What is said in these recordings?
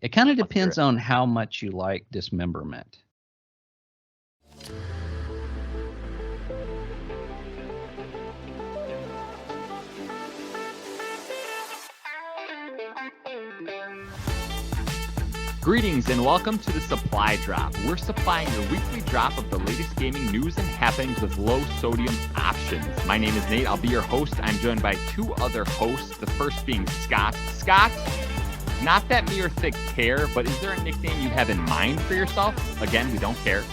It kind of depends on how much you like Dismemberment. Greetings and welcome to the Supply Drop. We're supplying your weekly drop of the latest gaming news and happenings with low sodium options. My name is Nate. I'll be your host. I'm joined by two other hosts, the first being Scott. Scott, not that me or Thick care, but is there a nickname you have in mind for yourself? Again, we don't care.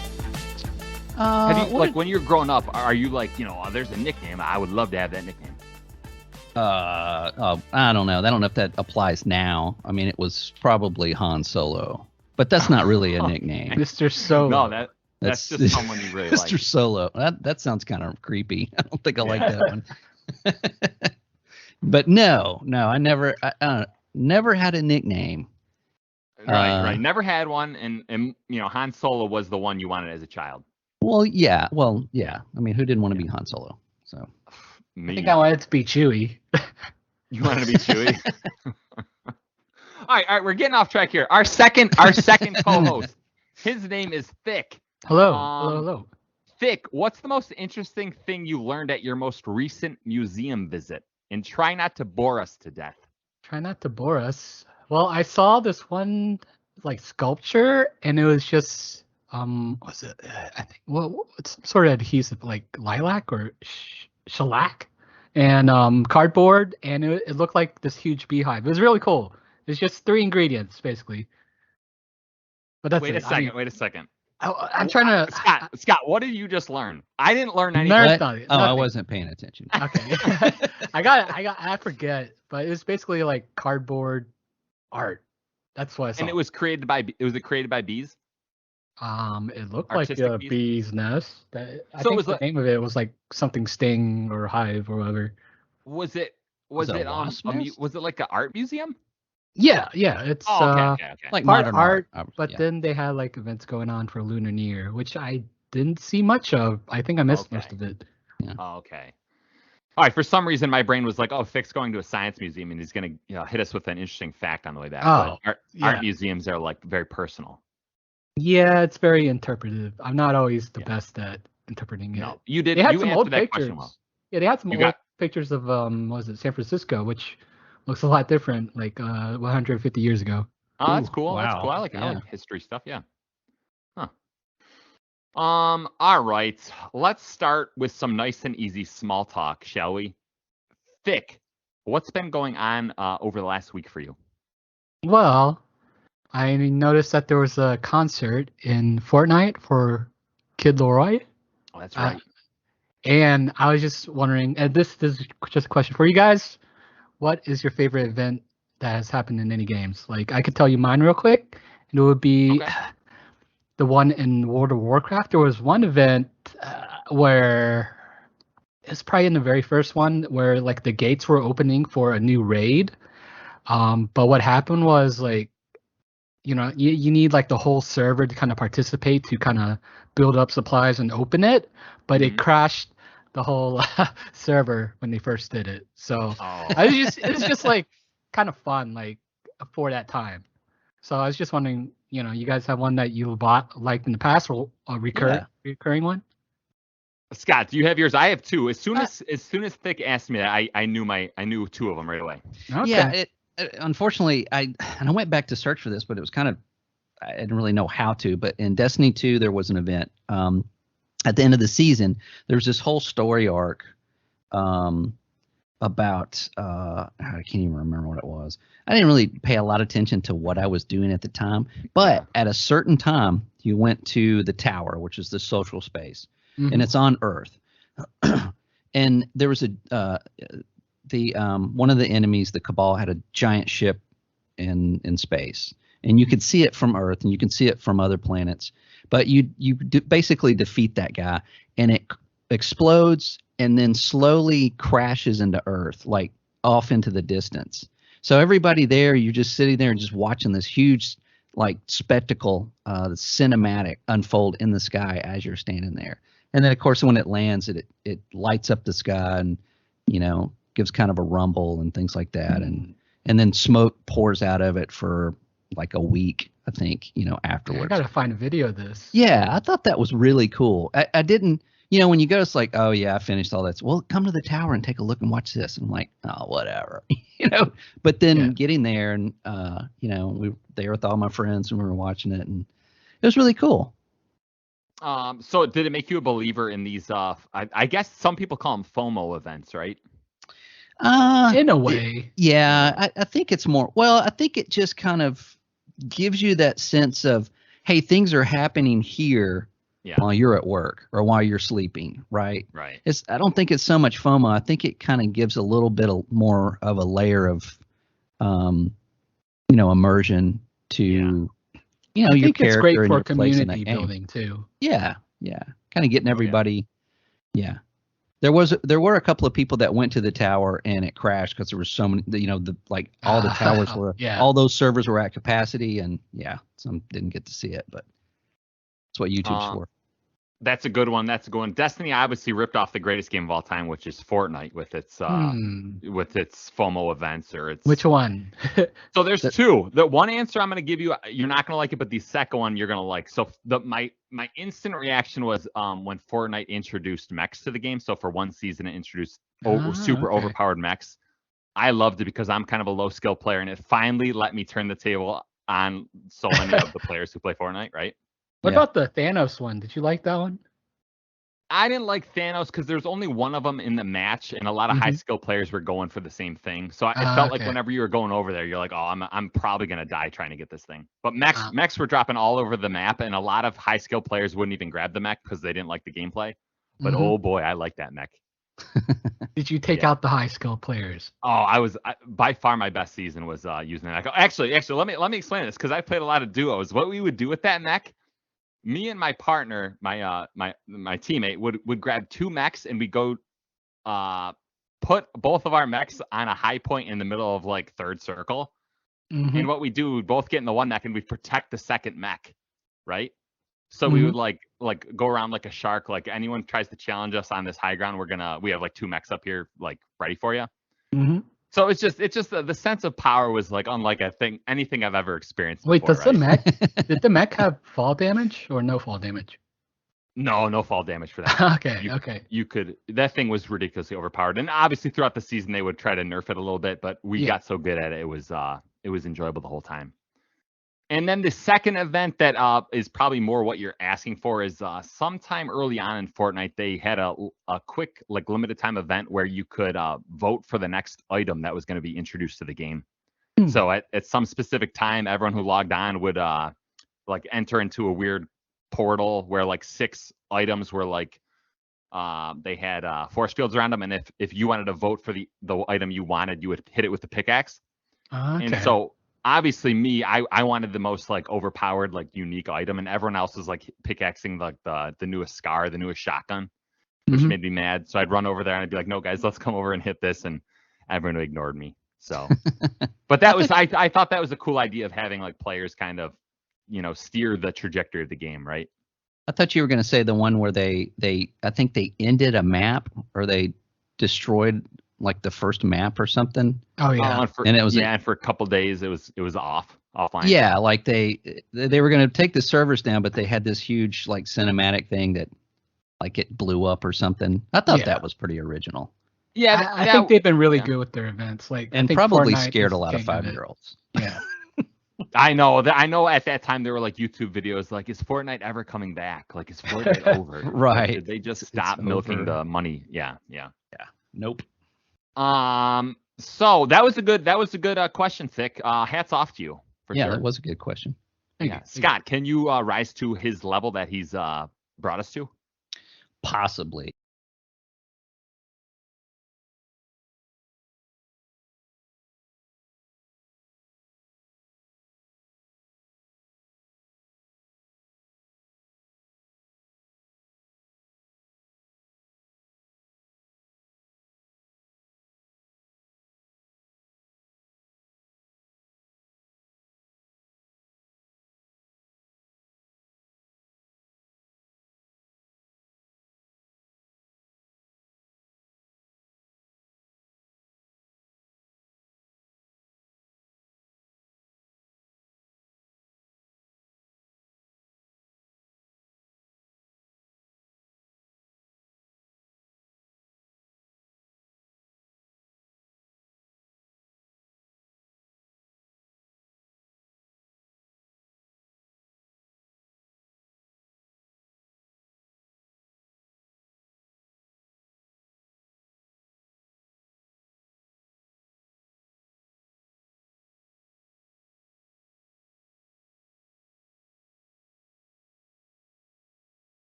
Have you, like when you're growing up, are you like, there's a nickname, I would love to have that nickname? I don't know. I don't know if that applies now. I mean, it was probably Han Solo, but that's not really a nickname. Mr. Solo. No, that's just someone you really like. Mr. Solo. That sounds kind of creepy. I don't think I like that one. But no, I never had a nickname. Right. Never had one, and Han Solo was the one you wanted as a child. Well, yeah. I mean, who didn't want to be Han Solo? So. I think I wanted to be Chewie. You wanted to be Chewie? All right, we're getting off track here. Our second co-host, his name is Thick. Hello. Thick, what's the most interesting thing you learned at your most recent museum visit? And try not to bore us to death. Try not to bore us. Well, I saw this one sculpture, and it was just was it? I think it's some sort of adhesive, like lilac or shellac, and cardboard, and it looked like this huge beehive. It was really cool. It's just 3 ingredients basically. But that's Wait a second. I'm trying to. Scott, what did you just learn? I didn't learn anything. I wasn't paying attention. Okay. I forget, but it was basically like cardboard art. That's what I saw. And it was created by bees? It looked Artistic like a bee's nest. I think the name of it was like something sting or hive or whatever. Was it was it like an art museum? Yeah. It's okay. Like part modern art, art. but then they had like events going on for Lunar New Year, which I didn't see much of. I think I missed most of it. Yeah. Okay. All right. For some reason, my brain was like, "Oh, Fick's going to a science museum, and he's going to hit us with an interesting fact on the way back." Art museums are like very personal. Yeah, it's very interpretive. I'm not always the best at interpreting it. No, you did. They had you some answered old that pictures. question well. Yeah, they had some old pictures of San Francisco, which looks a lot different, like 150 years ago. Oh, that's cool. Wow. That's cool. I like history stuff. Yeah. Huh. All right. Let's start with some nice and easy small talk, shall we? Thick, what's been going on over the last week for you? Well, I noticed that there was a concert in Fortnite for Kid Laroi. Oh, that's right. And I was just wondering, and this is just a question for you guys. What is your favorite event that has happened in any games? Like, I could tell you mine real quick, and it would be the one in World of Warcraft. There was one event where it's probably in the very first one where like the gates were opening for a new raid. But what happened was you need like the whole server to kind of participate to kind of build up supplies and open it, but it crashed the whole server when they first did it. So it was just like kind of fun, like for that time. So I was just wondering, you guys have one that you liked in the past, or a recurring one? Scott, do you have yours? I have 2. As soon as Thick asked me that, I knew 2 of them right away. Okay. Yeah. Unfortunately, I went back to search for this, but it was I didn't really know how to. But in Destiny 2, there was an event. At the end of the season, there's this whole story arc about I can't even remember what it was. I didn't really pay a lot of attention to what I was doing at the time. But at a certain time, you went to the tower, which is the social space, and it's on Earth. And there was one of the enemies, the Cabal, had a giant ship in space, and you could see it from Earth, and you can see it from other planets. But you basically defeat that guy, and it explodes, and then slowly crashes into Earth, like off into the distance. So everybody there, you're just sitting there and just watching this huge like spectacle, cinematic unfold in the sky as you're standing there. And then of course when it lands, it lights up the sky and gives kind of a rumble and things like that, and then smoke pours out of it for like a week, I think, I afterwards. gotta find a video of this. Yeah, I thought that was really cool. I didn't, when you go, it's like, oh yeah, I finished all that. Well, come to the tower and take a look and watch this. And I'm like, oh, whatever, But then getting there and we there with all my friends and we were watching it, and it was really cool. So did it make you a believer in these? I guess some people call them FOMO events, right? In a way. I think it's more. Well, I think it just kind of gives you that sense of, hey, things are happening here while you're at work or while you're sleeping, right? Right. I don't think it's so much FOMO. I think it kind of gives a little bit more of a layer of, immersion to, I your think character it's great and for your place in community that game. building too. Yeah, kind of getting everybody. Yeah. There were a couple of people that went to the tower and it crashed because there were so many, all the towers were, all those servers were at capacity, and some didn't get to see it, but that's what YouTube's for. That's a good one. Destiny obviously ripped off the greatest game of all time, which is Fortnite with its FOMO events Which one? So there's two. The one answer I'm going to give you, you're not going to like it, but the second one you're going to like. So my instant reaction was when Fortnite introduced mechs to the game. So for one season it introduced super overpowered mechs. I loved it because I'm kind of a low skill player, and it finally let me turn the table on so many of the players who play Fortnite, right? What about the Thanos one? Did you like that one? I didn't like Thanos because there's only one of them in the match, and a lot of high skill players were going for the same thing. So it felt like whenever you were going over there, you're like, oh, I'm probably gonna die trying to get this thing. But mechs were dropping all over the map, and a lot of high skill players wouldn't even grab the mech because they didn't like the gameplay. But oh boy, I like that mech. Did you take out the high skill players? Oh, by far my best season was using that mech. Actually, let me explain this because I played a lot of duos. What we would do with that mech. Me and my partner, my teammate would grab two mechs, and we go put both of our mechs on a high point in the middle of like third circle. And what we do, we both get in the one mech and we protect the second mech, right? So we would like go around like a shark. Like anyone tries to challenge us on this high ground, we have like two mechs up here like ready for you. So it's just the sense of power was like unlike anything I've ever experienced. Wait, before, does the mech did the mech have fall damage or no fall damage? No fall damage for that. Okay. You could. That thing was ridiculously overpowered, and obviously throughout the season they would try to nerf it a little bit, but we got so good at it, it was enjoyable the whole time. And then the second event that is probably more what you're asking for is sometime early on in Fortnite, they had a quick like limited time event where you could vote for the next item that was going to be introduced to the game. So at some specific time, everyone who logged on would like enter into a weird portal where like 6 items were like they had force fields around them, and if you wanted to vote for the item you wanted, you would hit it with the pickaxe. And so obviously I wanted the most like overpowered like unique item, and everyone else was like pickaxing like the newest SCAR, the newest shotgun, which made me mad. So I'd run over there and I'd be like, no guys, let's come over and hit this, and everyone ignored me. So but that was I thought that was a cool idea of having like players kind of steer the trajectory of the game, right? I thought you were going to say the one where they I think they ended a map, or they destroyed like the first map or something. Oh yeah. And it was and for a couple days it was offline. Yeah, like they were going to take the servers down, but they had this huge like cinematic thing that like it blew up or something. I thought that was pretty original. Yeah, I think they've been really good with their events, and probably scared a lot of 5-year-olds. Yeah. I know at that time there were like YouTube videos like, is Fortnite ever coming back? Like, is Fortnite over? Right. Like, did they just stop milking the money? Yeah. Nope. So that was a good question, Thick. Hats off to you for sure. Yeah, that was a good question. Thank you. Scott, can you rise to his level that he's brought us to? Possibly.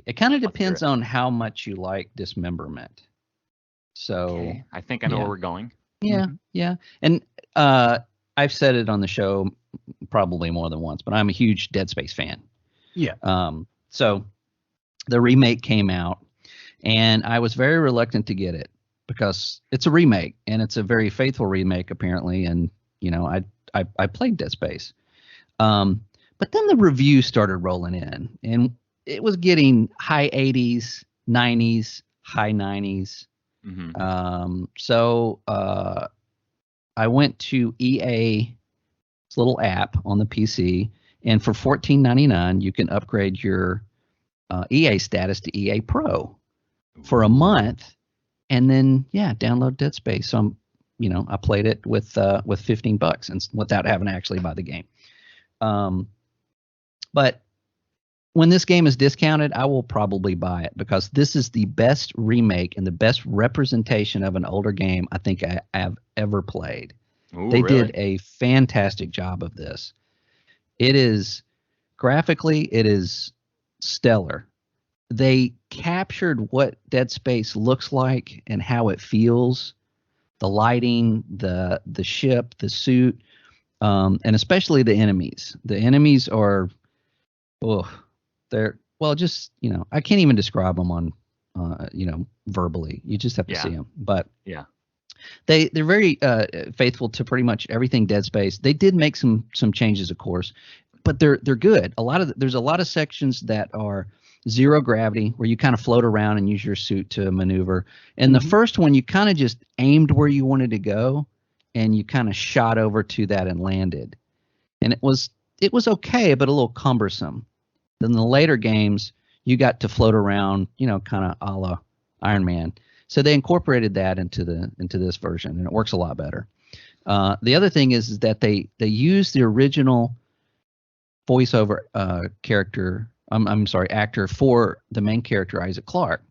It kind of depends on how much you like Dismemberment. So okay. I think I know where we're going. Yeah, yeah. And I've said it on the show probably more than once, but I'm a huge Dead Space fan. Yeah. So the remake came out, and I was very reluctant to get it because it's a remake, and it's a very faithful remake apparently. And I played Dead Space, but then the reviews started rolling in, and it was getting high 80s, 90s, high 90s. So I went to EA's little app on the PC, and for $14.99 you can upgrade your EA status to EA Pro for a month, and then download Dead Space. So I played it with $15 and without having to actually buy the game. But when this game is discounted, I will probably buy it because this is the best remake and the best representation of an older game I think I have ever played. Ooh, they really? did a fantastic job of this. It is graphically, it is stellar. They captured what Dead Space looks like and how it feels, the lighting, the ship, the suit, and especially the enemies. The enemies are, they're just I can't even describe them on verbally. You just have to see them. But they're very faithful to pretty much everything Dead Space. They did make some changes, of course, but they're good. There's a lot of sections that are zero gravity where you kind of float around and use your suit to maneuver. And the first one, you kind of just aimed where you wanted to go and you kind of shot over to that and landed. And it was okay, but a little cumbersome. Then the later games, you got to float around, kind of a la Iron Man. So they incorporated that into this version, and it works a lot better. The other thing is that they used the original voiceover actor for the main character, Isaac Clarke,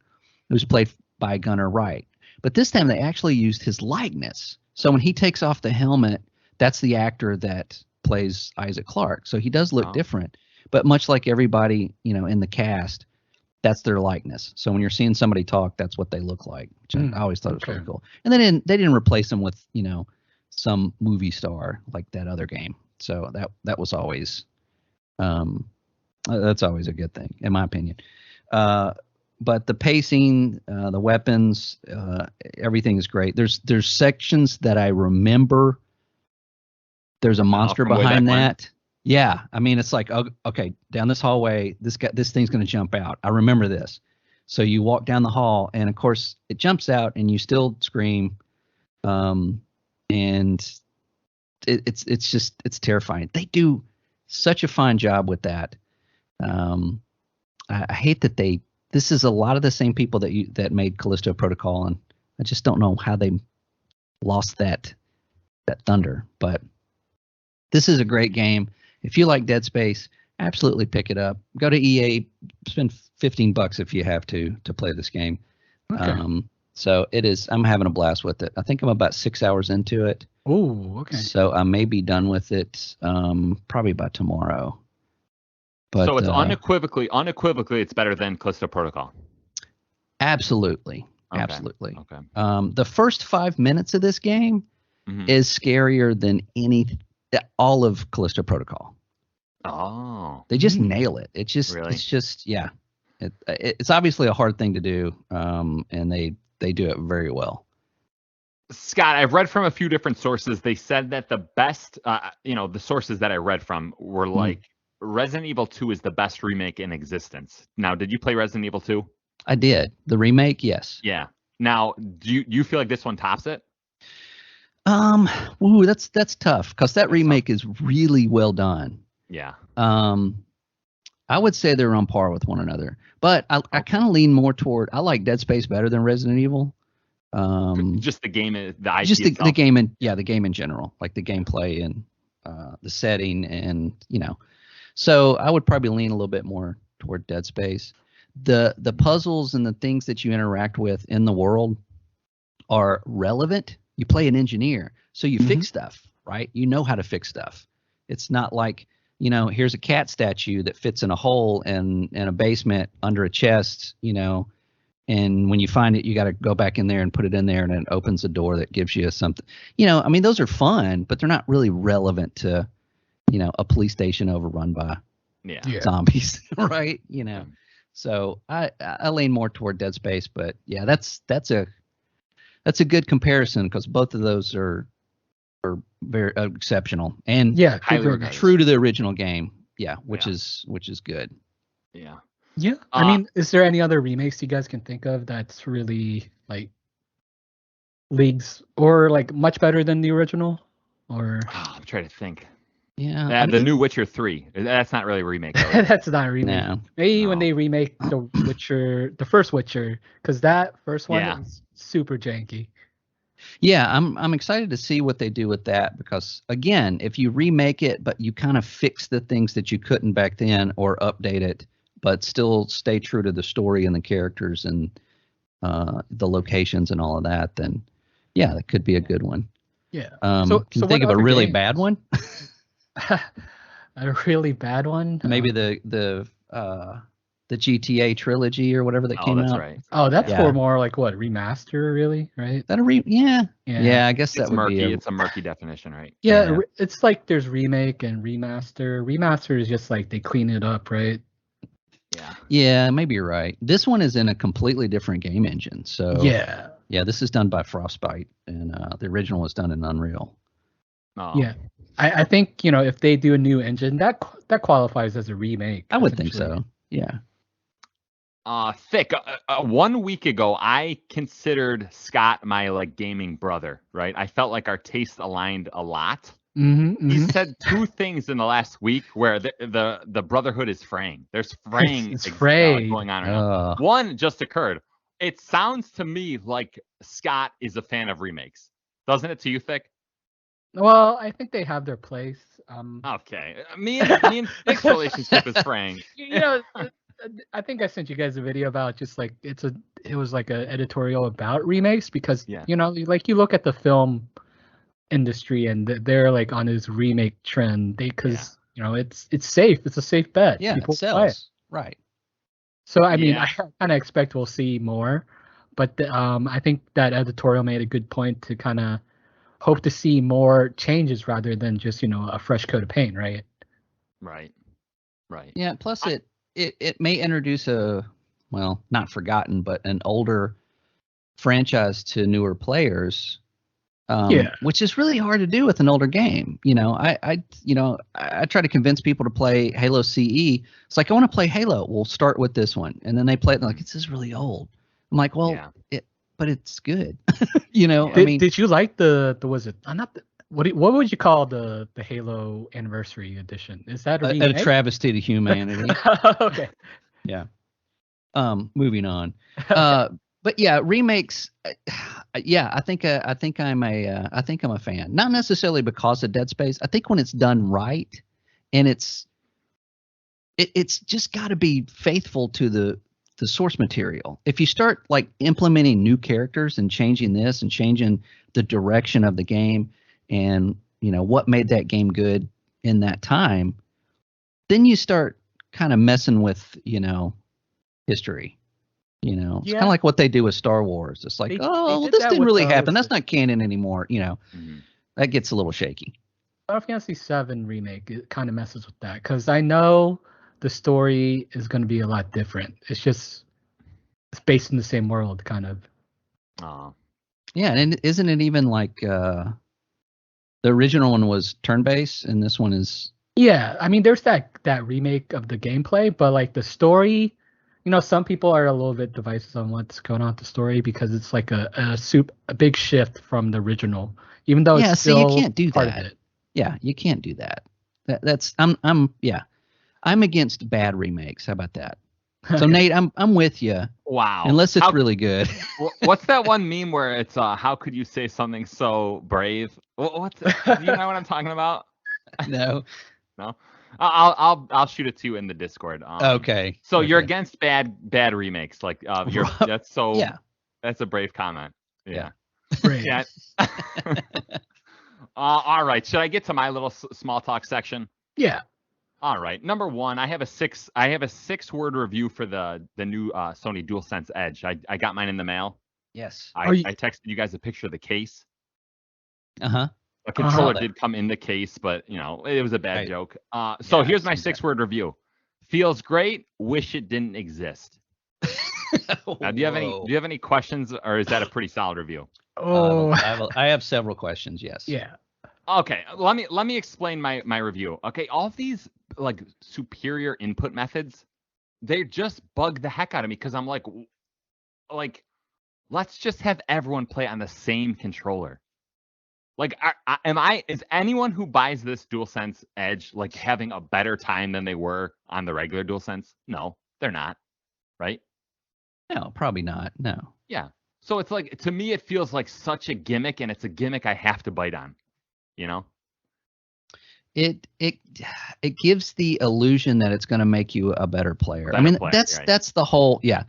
who's played by Gunnar Wright. But this time they actually used his likeness. So when he takes off the helmet, that's the actor that plays Isaac Clarke. So he does look different. But much like everybody, in the cast, that's their likeness. So when you're seeing somebody talk, that's what they look like, which I always thought was really cool. And they didn't replace them with, some movie star like that other game. So that was always that's always a good thing, in my opinion. But the pacing, the weapons, everything is great. There's sections that I remember. There's a monster behind that. Yeah, I mean, it's like, okay, down this hallway, this thing's going to jump out. I remember this. So you walk down the hall, and of course, it jumps out, and you still scream, and it's terrifying. They do such a fine job with that. I hate that this is a lot of the same people that made Callisto Protocol, and I just don't know how they lost that thunder. But this is a great game. If you like Dead Space, absolutely pick it up. Go to EA, spend $15 if you have to play this game. Okay. So it is. I'm having a blast with it. I think I'm about 6 hours into it. Oh, okay. So I may be done with it probably by tomorrow. But, so it's unequivocally, it's better than Callisto Protocol. Absolutely, okay. Absolutely. Okay. The first 5 minutes of this game is scarier than all of Callisto Protocol. Oh, they just nail it. It's just, it's obviously a hard thing to do, and they do it very well. Scott, I've read from a few different sources. They said that the best, the sources that I read from were like Resident Evil 2 is the best remake in existence. Now, did you play Resident Evil 2? I did. The remake, yes. Yeah. Now, do you feel like this one tops it? That's tough because that remake is really well done. Yeah. I would say they're on par with one another, but I kind of lean more toward. I like Dead Space better than Resident Evil. Just the game, the IP just the game, and the game in general, like the gameplay and the setting, and So I would probably lean a little bit more toward Dead Space. The puzzles and the things that you interact with in the world are relevant. You play an engineer, so you fix stuff, right? You know how to fix stuff. It's not like here's a cat statue that fits in a hole in a basement under a chest, and when you find it, you got to go back in there and put it in there, and it opens a door that gives you something. I mean, those are fun, but they're not really relevant to, a police station overrun by zombies, right? So I lean more toward Dead Space, but yeah, that's a good comparison because both of those are very exceptional and true to the original game. Yeah, which is good. Yeah. Yeah. I mean, is there any other remakes you guys can think of that's really like leagues or like much better than the original? Or I'm trying to think. Yeah. The new Witcher 3. That's not really a remake. That's not a remake. No. Maybe when they remake the Witcher, the first Witcher, because that first one is super janky. Yeah, I'm excited to see what they do with that because again, if you remake it but you kind of fix the things that you couldn't back then or update it, but still stay true to the story and the characters and the locations and all of that, then yeah, that could be a good one. Yeah. Can you think of a really bad one? A really bad one? Maybe the GTA trilogy or whatever that came out. Right. Oh, that's for more like what, remaster, really, right? Yeah. I guess that would murky. be. It's a murky definition, right? Yeah, it's like there's remake and remaster. Remaster is just like they clean it up, right? Yeah, maybe you're right. This one is in a completely different game engine. So yeah, this is done by Frostbite, and the original was done in Unreal. Oh. Yeah, I think if they do a new engine, that qualifies as a remake. I would think so. Yeah. Thick. 1 week ago, I considered Scott my gaming brother. Right, I felt like our tastes aligned a lot. He said two things in the last week where the brotherhood is fraying. There's fraying going on right now. One just occurred. It sounds to me like Scott is a fan of remakes. Doesn't it to you, Thick? Well, I think they have their place. Okay. Me and Thick's relationship is fraying. I think I sent you guys a video about just like it was like an editorial about remakes because you look at the film industry and they're like on this remake trend because it's safe, it's a safe bet. People it sells. Right. So I mean I kind of expect we'll see more, but I think that editorial made a good point to kind of hope to see more changes rather than just a fresh coat of paint, right? Right. Yeah, plus it may introduce not forgotten but an older franchise to newer players. Which is really hard to do with an older game. I try to convince people to play Halo CE. It's like, I want to play Halo. We'll start with this one, and then they play it. And they're like, this is really old. I'm like, well, but it's good. Did you like the was it not the, what would you call the Halo Anniversary Edition? Is that a travesty to humanity? Okay. Yeah. Moving on. But yeah, remakes. Yeah, I think I'm a fan. Not necessarily because of Dead Space. I think when it's done right, and it's just got to be faithful to the source material. If you start like implementing new characters and changing this and changing the direction of the game, and what made that game good in that time, then you start kind of messing with history. It's kind of like what they do with Star Wars. It's like, this didn't really happen. That's not canon anymore. That gets a little shaky. Final Fantasy VII Remake, it kind of messes with that because I know the story is going to be a lot different. It's based in the same world, kind of. Yeah, and isn't it even like the original one was turn-based, and this one is? Yeah, I mean, there's that remake of the gameplay, but like the story. Some people are a little bit divisive on what's going on with the story because it's like a big shift from the original, even though it's still you can't do part that. of it. Yeah, you can't do that. I'm against bad remakes. How about that? So Nate, I'm with you. Wow. Unless it's really good. What's that one meme where it's how could you say something so brave? Do you know what I'm talking about? No. No. I'll shoot it to you in the Discord. Okay. So you're against bad remakes, like that's so. Yeah. That's a brave comment. Yeah. Brave. Yeah. All right. Should I get to my little small talk section? Yeah. All right. Number one, I have a 6-word review for the new Sony DualSense Edge. I got mine in the mail. Yes. I texted you guys a picture of the case. Uh-huh. A controller did come in the case, but it was a bad joke. So here's my 6-word review. Feels great. Wish it didn't exist. Now, do you have any questions, or is that a pretty solid review? I have several questions. Yes. Yeah. Okay, let me explain my review. Okay, all of these like superior input methods, they just bug the heck out of me because I'm like, let's just have everyone play on the same controller. Like, is anyone who buys this DualSense Edge like having a better time than they were on the regular DualSense? No, they're not, right? No, probably not. No. Yeah. So it's like, to me, it feels like such a gimmick, and it's a gimmick I have to bite on. It gives the illusion that it's going to make you a better player. That's the whole. Yeah.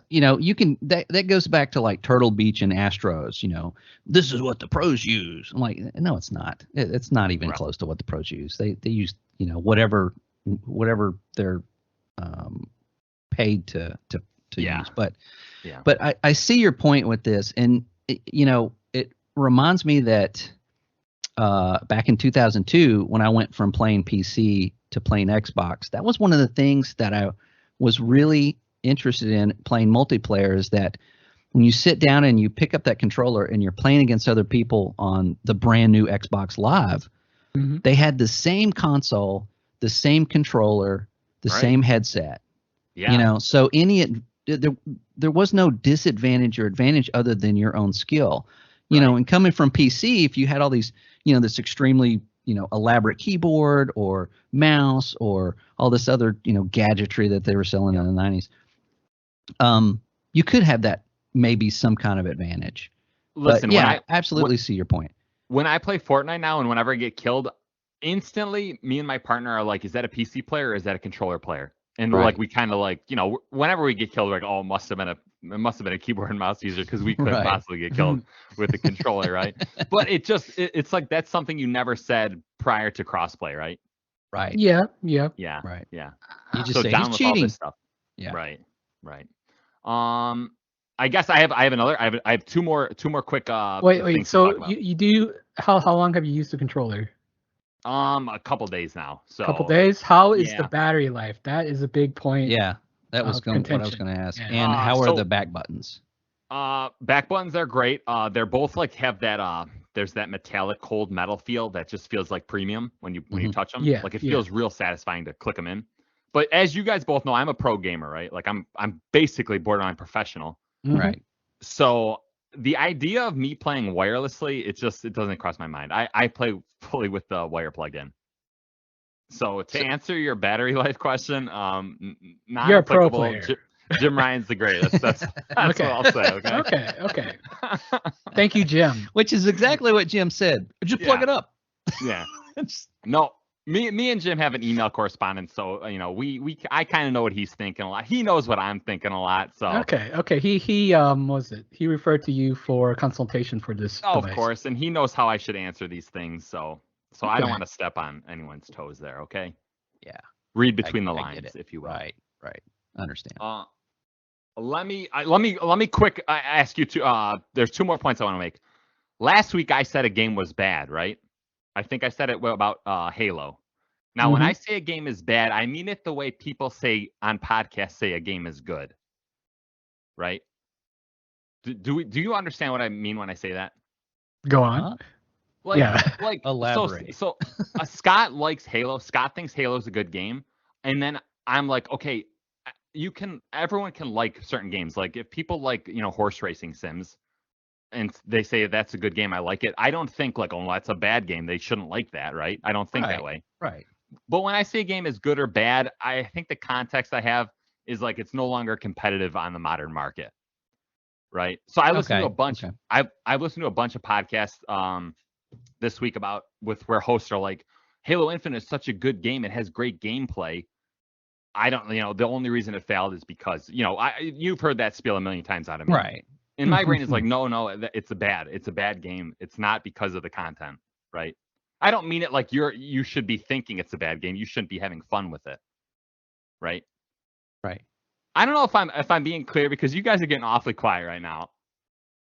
You can that goes back to like Turtle Beach and Astros. This is what the pros use. I'm like, no, it's not. It's not even close to what the pros use. They use whatever they're paid to use. But I see your point with this, and it reminds me that back in 2002, when I went from playing PC to playing Xbox, that was one of the things that I was really interested in playing multiplayer, is that when you sit down and you pick up that controller and you're playing against other people on the brand new Xbox Live, they had the same console, the same controller, the same headset. Yeah. So there was no disadvantage or advantage other than your own skill. And coming from PC, if you had all these, this extremely, elaborate keyboard or mouse or all this other, gadgetry that they were selling in the 90s, you could have that maybe some kind of advantage. Listen, but, I absolutely see your point. When I play Fortnite now, and whenever I get killed, instantly me and my partner are like, is that a PC player or is that a controller player? And like, we kind of whenever we get killed, we're like, oh, it must have been a keyboard and mouse user, because we couldn't possibly get killed with the controller, right? But it's like, that's something you never said prior to crossplay, right? Right. Yeah. Right. Yeah. You just say he's cheating. All this stuff. Yeah. Right. I guess I have two more quick. Wait. So you do? How long have you used the controller? A couple days now. So. Couple days. How is the battery life? That is a big point. Yeah. That was what I was going to ask. Yeah. And how are the back buttons? Back buttons are great. They're both like have that there's that metallic cold metal feel that just feels like premium when you touch them. Yeah. Like, it feels real satisfying to click them in. But as you guys both know, I'm a pro gamer, right? Like, I'm basically borderline professional. Right. So the idea of me playing wirelessly, it doesn't cross my mind. I play fully with the wire plug in. So to answer your battery life question, not you're a pro player. Jim Ryan's the greatest. That's what I'll say. Okay. Thank you, Jim. Which is exactly what Jim said. Just plug it up. Yeah. No, me and Jim have an email correspondence, so I kind of know what he's thinking a lot. He knows what I'm thinking a lot. So okay. He he referred to you for consultation for this. Of course, and he knows how I should answer these things. So I don't want to step on anyone's toes there. Okay. Yeah. Read between the lines, if you will. Right. I understand. Let me quick ask you there's two more points I want to make. Last week I said a game was bad, right? I think I said it about Halo. Now, when I say a game is bad, I mean it the way people say on podcasts say a game is good, right? Do you understand what I mean when I say that? Go on. Elaborate. So Scott likes Halo. Scott thinks Halo's a good game, and then I'm like, okay, everyone can like certain games. Like, if people like horse racing sims, and they say that's a good game, I like it. I don't think like, oh, that's a bad game, they shouldn't like that, right? I don't think that way. Right. But when I say a game is good or bad, I think the context I have is like, it's no longer competitive on the modern market, right? So I listened to a bunch. I've listened to a bunch of podcasts this week where hosts are like, Halo Infinite is such a good game, it has great gameplay. I don't, the only reason it failed is because, you've heard that spiel a million times out of me. Right. And my brain is like, no, it's a bad game. It's not because of the content, right? I don't mean it like you should be thinking it's a bad game. You shouldn't be having fun with it, right? Right. I don't know if I'm being clear because you guys are getting awfully quiet right now.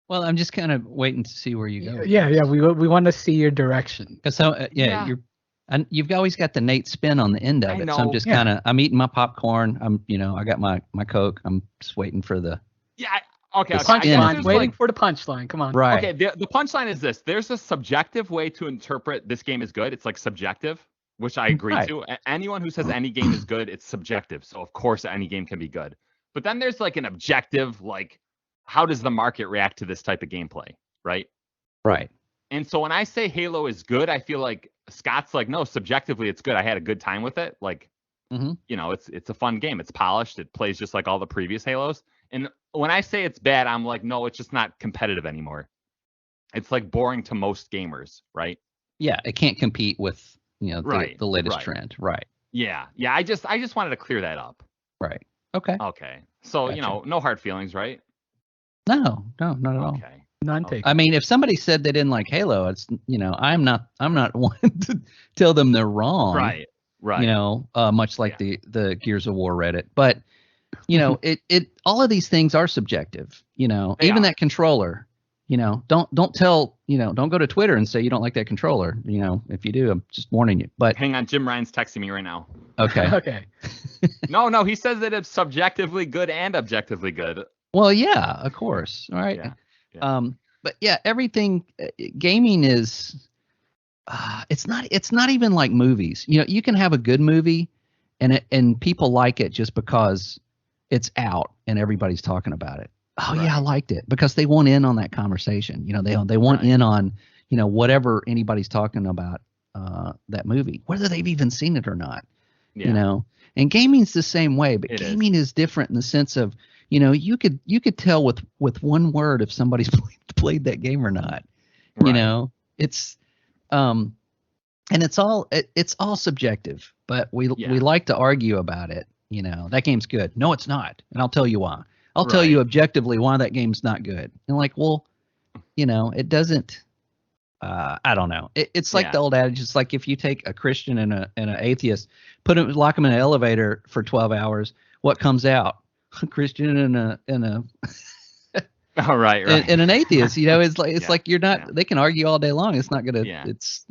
Well, I'm just kind of waiting to see where you go. Yeah. We want to see your direction. Because you've always got the Nate spin on the end of I it. know. So I'm just I'm eating my popcorn. I got my Coke. I'm just waiting for the. Yeah. Okay. The Punchline. Waiting for the punchline. Come on. Right. Okay. The punchline is this: there's a subjective way to interpret this game is good. It's like subjective, which I agree to. Anyone who says any game is good, it's subjective. So of course any game can be good. But then there's like an objective, like how does the market react to this type of gameplay, right? Right. And so when I say Halo is good, I feel like Scott's like, no, subjectively it's good. I had a good time with it. Like, it's a fun game. It's polished. It plays just like all the previous Halos. And when I say it's bad, I'm like, no, it's just not competitive anymore. It's like boring to most gamers, right? Yeah, it can't compete with the latest trend, right? Yeah. I just wanted to clear that up. Right. Okay. So Gotcha. no hard feelings, right? No, not at all. Okay. None taken. I mean, if somebody said they didn't like Halo, it's I'm not one to tell them they're wrong. Right. Much like the Gears of War Reddit, but it all of these things are subjective. Even that controller. Don't go to Twitter and say you don't like that controller. If you do, I'm just warning you. But hang on, Jim Ryan's texting me right now. Okay. Okay. No, he says that it's subjectively good and objectively good. Well, yeah, of course. All right. Yeah. But yeah, everything gaming is it's not even like movies. You can have a good movie and people like it just because it's out and everybody's talking about it. Oh yeah, I liked it because they want in on that conversation. They want in on, whatever anybody's talking about that movie, whether they've even seen it or not. Yeah. And gaming's the same way, but gaming is is different in the sense of, you could tell with one word if somebody's played that game or not. Right. It's and it's all subjective, but we like to argue about it. That game's good. No, it's not, and I'll tell you why. I'll tell you objectively why that game's not good. And like, well, it doesn't. I don't know. It's like the old adage. It's like if you take a Christian and an atheist, lock them in an elevator for 12 hours, what comes out? A Christian and a Oh, right. and an atheist. It's like you're not. They can argue all day long. It's not gonna. Yeah. It's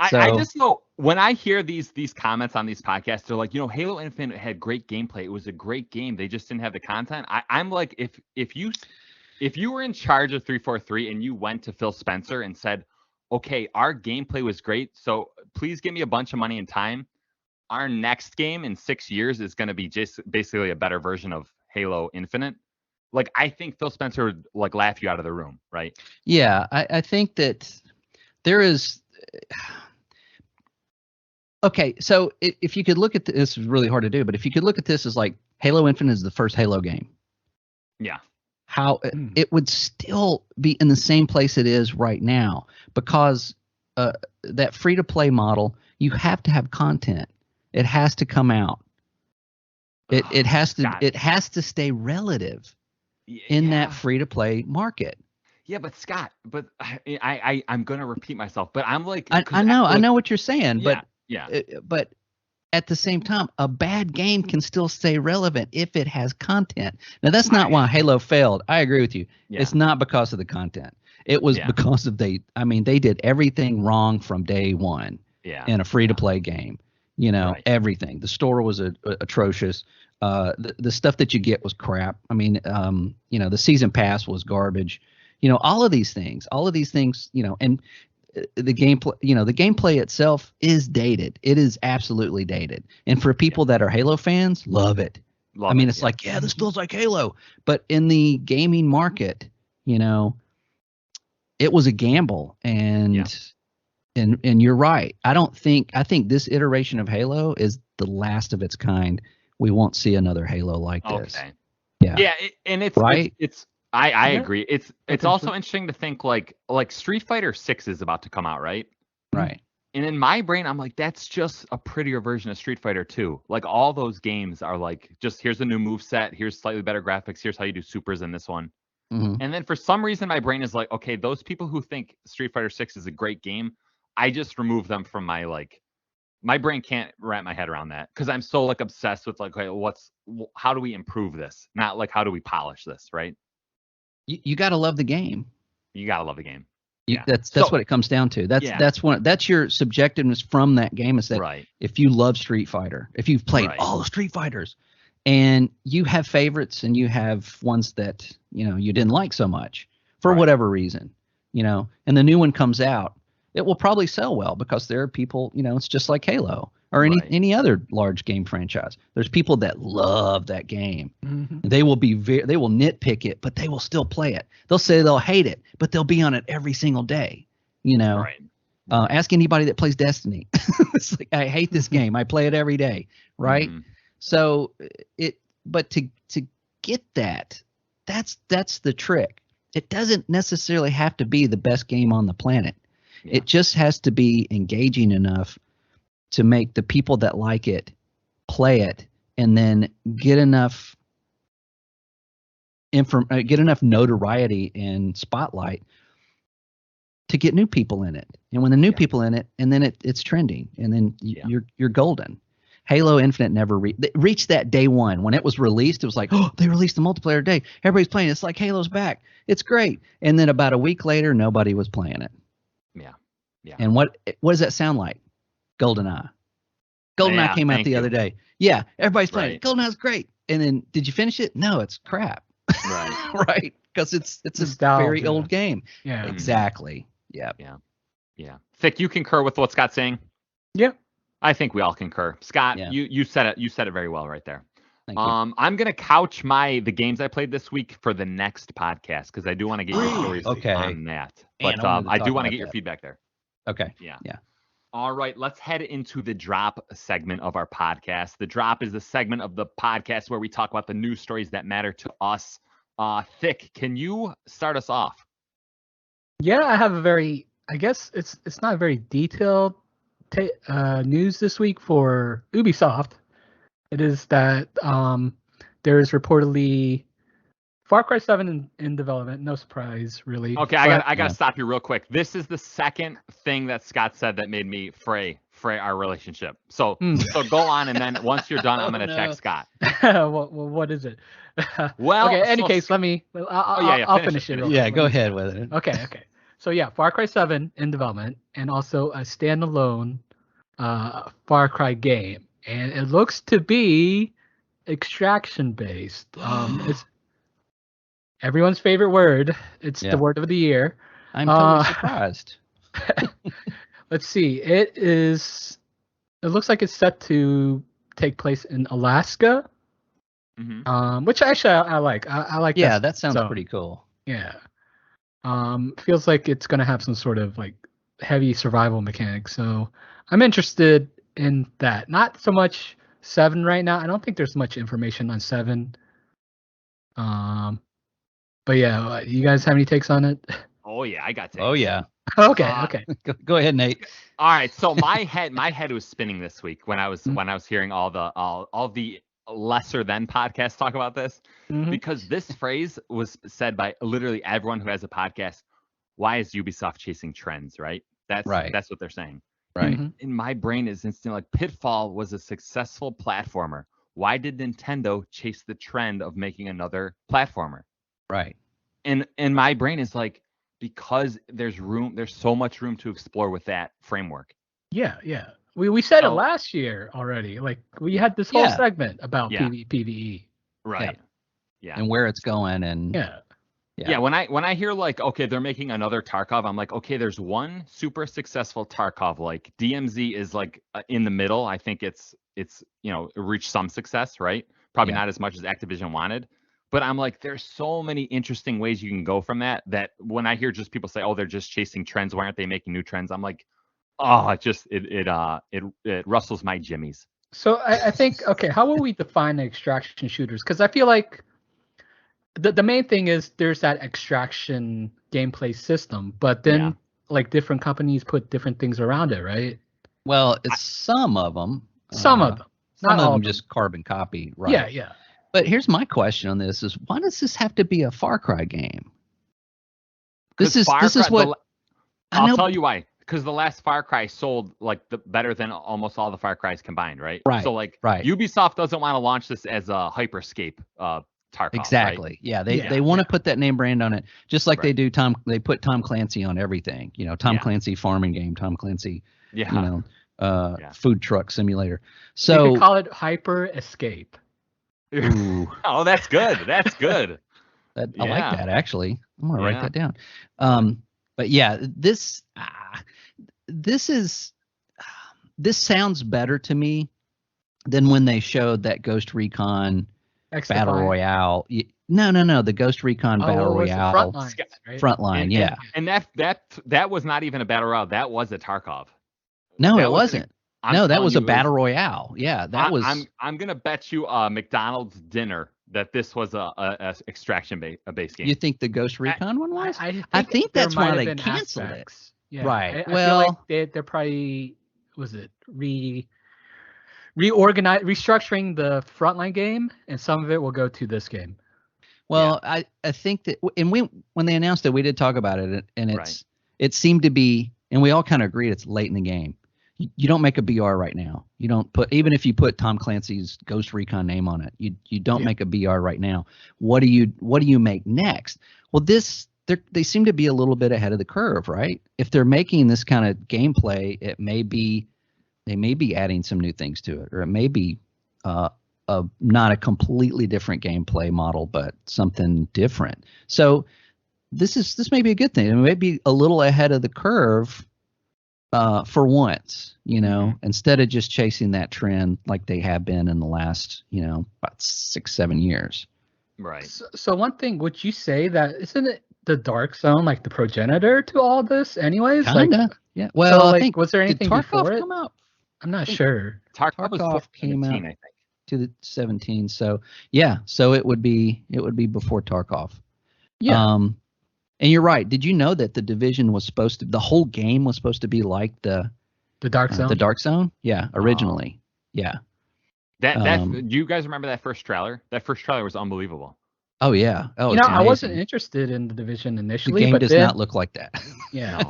I just know when I hear these comments on these podcasts, they're like, Halo Infinite had great gameplay. It was a great game. They just didn't have the content. I'm like, if you were in charge of 343 and you went to Phil Spencer and said, okay, our gameplay was great, so please give me a bunch of money and time. Our next game in 6 years is going to be just basically a better version of Halo Infinite. Like, I think Phil Spencer would like laugh you out of the room, right? Yeah, I think that there is. Okay, so if you could look at this, is really hard to do, but if you could look at this as like Halo Infinite is the first Halo game. Yeah. How it would still be in the same place it is right now because that free-to-play model, you have to have content. It has to come out. It has to stay relative in that free-to-play market. Yeah, but Scott, I'm gonna repeat myself, but I'm like, I know what you're saying, but yeah. But at the same time, a bad game can still stay relevant if it has content. Now, that's not why Halo failed. I agree with you. Yeah. It's not because of the content. It was because of they did everything wrong from day one in a free-to-play game. Everything. The store was atrocious. The stuff that you get was crap. I mean, the season pass was garbage. All of these things, and the gameplay itself is dated. It is absolutely dated. And for people that are Halo fans, love it. It's like, this feels like Halo. But in the gaming market, it was a gamble. And you're right. I think this iteration of Halo is the last of its kind. We won't see another Halo like this. Okay. Yeah. Yeah, and it's right. I agree. It's also interesting to think like Street Fighter 6 is about to come out, right? Right. And in my brain, I'm like, that's just a prettier version of Street Fighter 2. Like all those games are like, just here's a new move set, here's slightly better graphics, here's how you do supers in this one. Mm-hmm. And then for some reason, my brain is like, okay, those people who think Street Fighter 6 is a great game, I just remove them from my like. My brain can't wrap my head around that because I'm so like obsessed with like, okay, how do we improve this? Not like how do we polish this, right? You got to love the game. You gotta love the game. That's what it comes down to. That's your subjectiveness from that game is that right. If you love Street Fighter, if you've played all the Street Fighters, and you have favorites and you have ones that you didn't like so much for whatever reason, and the new one comes out, it will probably sell well because there are people, it's just like Halo or any other large game franchise. There's people that love that game. Mm-hmm. They will they will nitpick it, but they will still play it. They'll say they'll hate it, but they'll be on it every single day. Right. Ask anybody that plays Destiny. It's like, I hate this game. I play it every day. Right. Mm-hmm. So but to get that's the trick. It doesn't necessarily have to be the best game on the planet. Yeah. It just has to be engaging enough to make the people that like it play it, and then get enough notoriety and spotlight to get new people in it. And when the new people in it, and then it's trending, and then you're golden. Halo Infinite never reached that day one. When it was released, it was like, oh, they released the multiplayer day. Everybody's playing. It's like Halo's back. It's great. And then about a week later, nobody was playing it. Yeah. And what does that sound like? GoldenEye. GoldenEye came out the other day. Yeah, everybody's playing it. GoldenEye's great. And then, did you finish it? No, it's crap. Right. Right. Because it's a very old game. Yeah. Exactly. Yeah. Yeah. Thick, you concur with what Scott's saying? Yeah. I think we all concur. Scott, you said it. You said it very well right there. Thank you. I'm gonna couch the games I played this week for the next podcast because I do want to get your stories on that. But I do want to get your feedback there. Okay. Yeah. Yeah. All right, let's head into the drop segment of our podcast. The drop is the segment of the podcast where we talk about the news stories that matter to us. Thick, can you start us off? Yeah, I have I guess it's not a very detailed news this week for Ubisoft. It is that there is reportedly Far Cry 7 in development. No surprise, really. Okay, I gotta stop you real quick. This is the second thing that Scott said that made me fray our relationship. So go on, and then once you're done, I'm gonna check Scott. What is it? Well, okay. Any case, I'll finish it. Yeah, go ahead with it. Okay. So yeah, Far Cry 7 in development, and also a standalone Far Cry game, and it looks to be extraction based. It's everyone's favorite word. It's the word of the year. I'm totally surprised. Let's see. It looks like it's set to take place in Alaska. Mm-hmm. Which actually I like. I like. Yeah, that sounds pretty cool. Yeah. Feels like it's gonna have some sort of like heavy survival mechanics. So I'm interested in that. Not so much 7 right now. I don't think there's much information on 7. But yeah, you guys have any takes on it? Oh yeah, I got takes. Oh yeah. Okay. Go ahead, Nate. All right. So my head was spinning this week when I was hearing all the lesser than podcasts talk about this, because this phrase was said by literally everyone who has a podcast. Why is Ubisoft chasing trends? Right. That's what they're saying. Right. In my brain is instantly like Pitfall was a successful platformer. Why did Nintendo chase the trend of making another platformer? Right. And my brain is like, because there's so much room to explore with that framework. Yeah. We said it last year already. Like we had this whole segment about PvE. Right. Yeah. And where it's going and when I hear like, okay, they're making another Tarkov, I'm like, okay, there's one super successful Tarkov. Like DMZ is like in the middle. I think it's it reached some success, right? Probably not as much as Activision wanted. But I'm like, there's so many interesting ways you can go from that when I hear just people say, oh, they're just chasing trends, why aren't they making new trends? I'm like, oh, it rustles my jimmies. So I think, okay, how will we define the extraction shooters? Because I feel like the main thing is there's that extraction gameplay system, but then like different companies put different things around it, right? Well, it's some of them. Some of them. Some of them just carbon copy, right? Yeah. But here's my question on this: is why does this have to be a Far Cry game? This is what I'll tell you why. because the last Far Cry sold like better than almost all the Far Cries combined, right? Right. So like right. Ubisoft doesn't want to launch this as a Hyperscape Tarkov. Exactly. Right? Yeah. They want to put that name brand on it, just like they do They put Tom Clancy on everything. You know, Tom Clancy farming game, Tom Clancy. You know, food truck simulator. So you could call it Hyper Escape. Ooh. Oh, that's good. That's good. I like that, actually. I'm gonna write that down. But yeah, this sounds better to me than when they showed that Ghost Recon Battle Royale. No, the Ghost Recon Battle Royale. Frontline, And that was not even a Battle Royale. That was a Tarkov. No, it wasn't. No, that was a Battle Royale. Yeah, that was. I'm gonna bet you McDonald's dinner that this was a extraction based game. You think the Ghost Recon one was? I think that's why they canceled it. Yeah, right. I feel like they're probably restructuring the Frontline game, and some of it will go to this game. Well, I think that, and when they announced it, we did talk about it, and it seemed to be, and we all kind of agreed it's late in the game. You don't make a BR right now. You don't put, even if you put Tom Clancy's Ghost Recon name on it, you don't make a BR right now. What do you make next? Well, they seem to be a little bit ahead of the curve, right? If they're making this kind of gameplay, they may be adding some new things to it, or it may be not a completely different gameplay model, but something different. So this may be a good thing. It may be a little ahead of the curve. For once, instead of just chasing that trend like they have been in the last, about 6-7 years. Right. So one thing, would you say that isn't it the Dark Zone like the progenitor to all this, anyways? Kinda. Yeah. Well, so, I think was there anything before it? Come out? I'm not sure. Tarkov came out, I think. To the 17. So yeah. So it would be before Tarkov. Yeah. And you're right. Did you know that the Division was the whole game was supposed to be like the Dark Zone? The Dark Zone? Yeah, originally. Yeah. Do you guys remember that first trailer? That first trailer was unbelievable. Oh yeah. Oh, I wasn't interested in the Division initially. The game does not look like that. Yeah.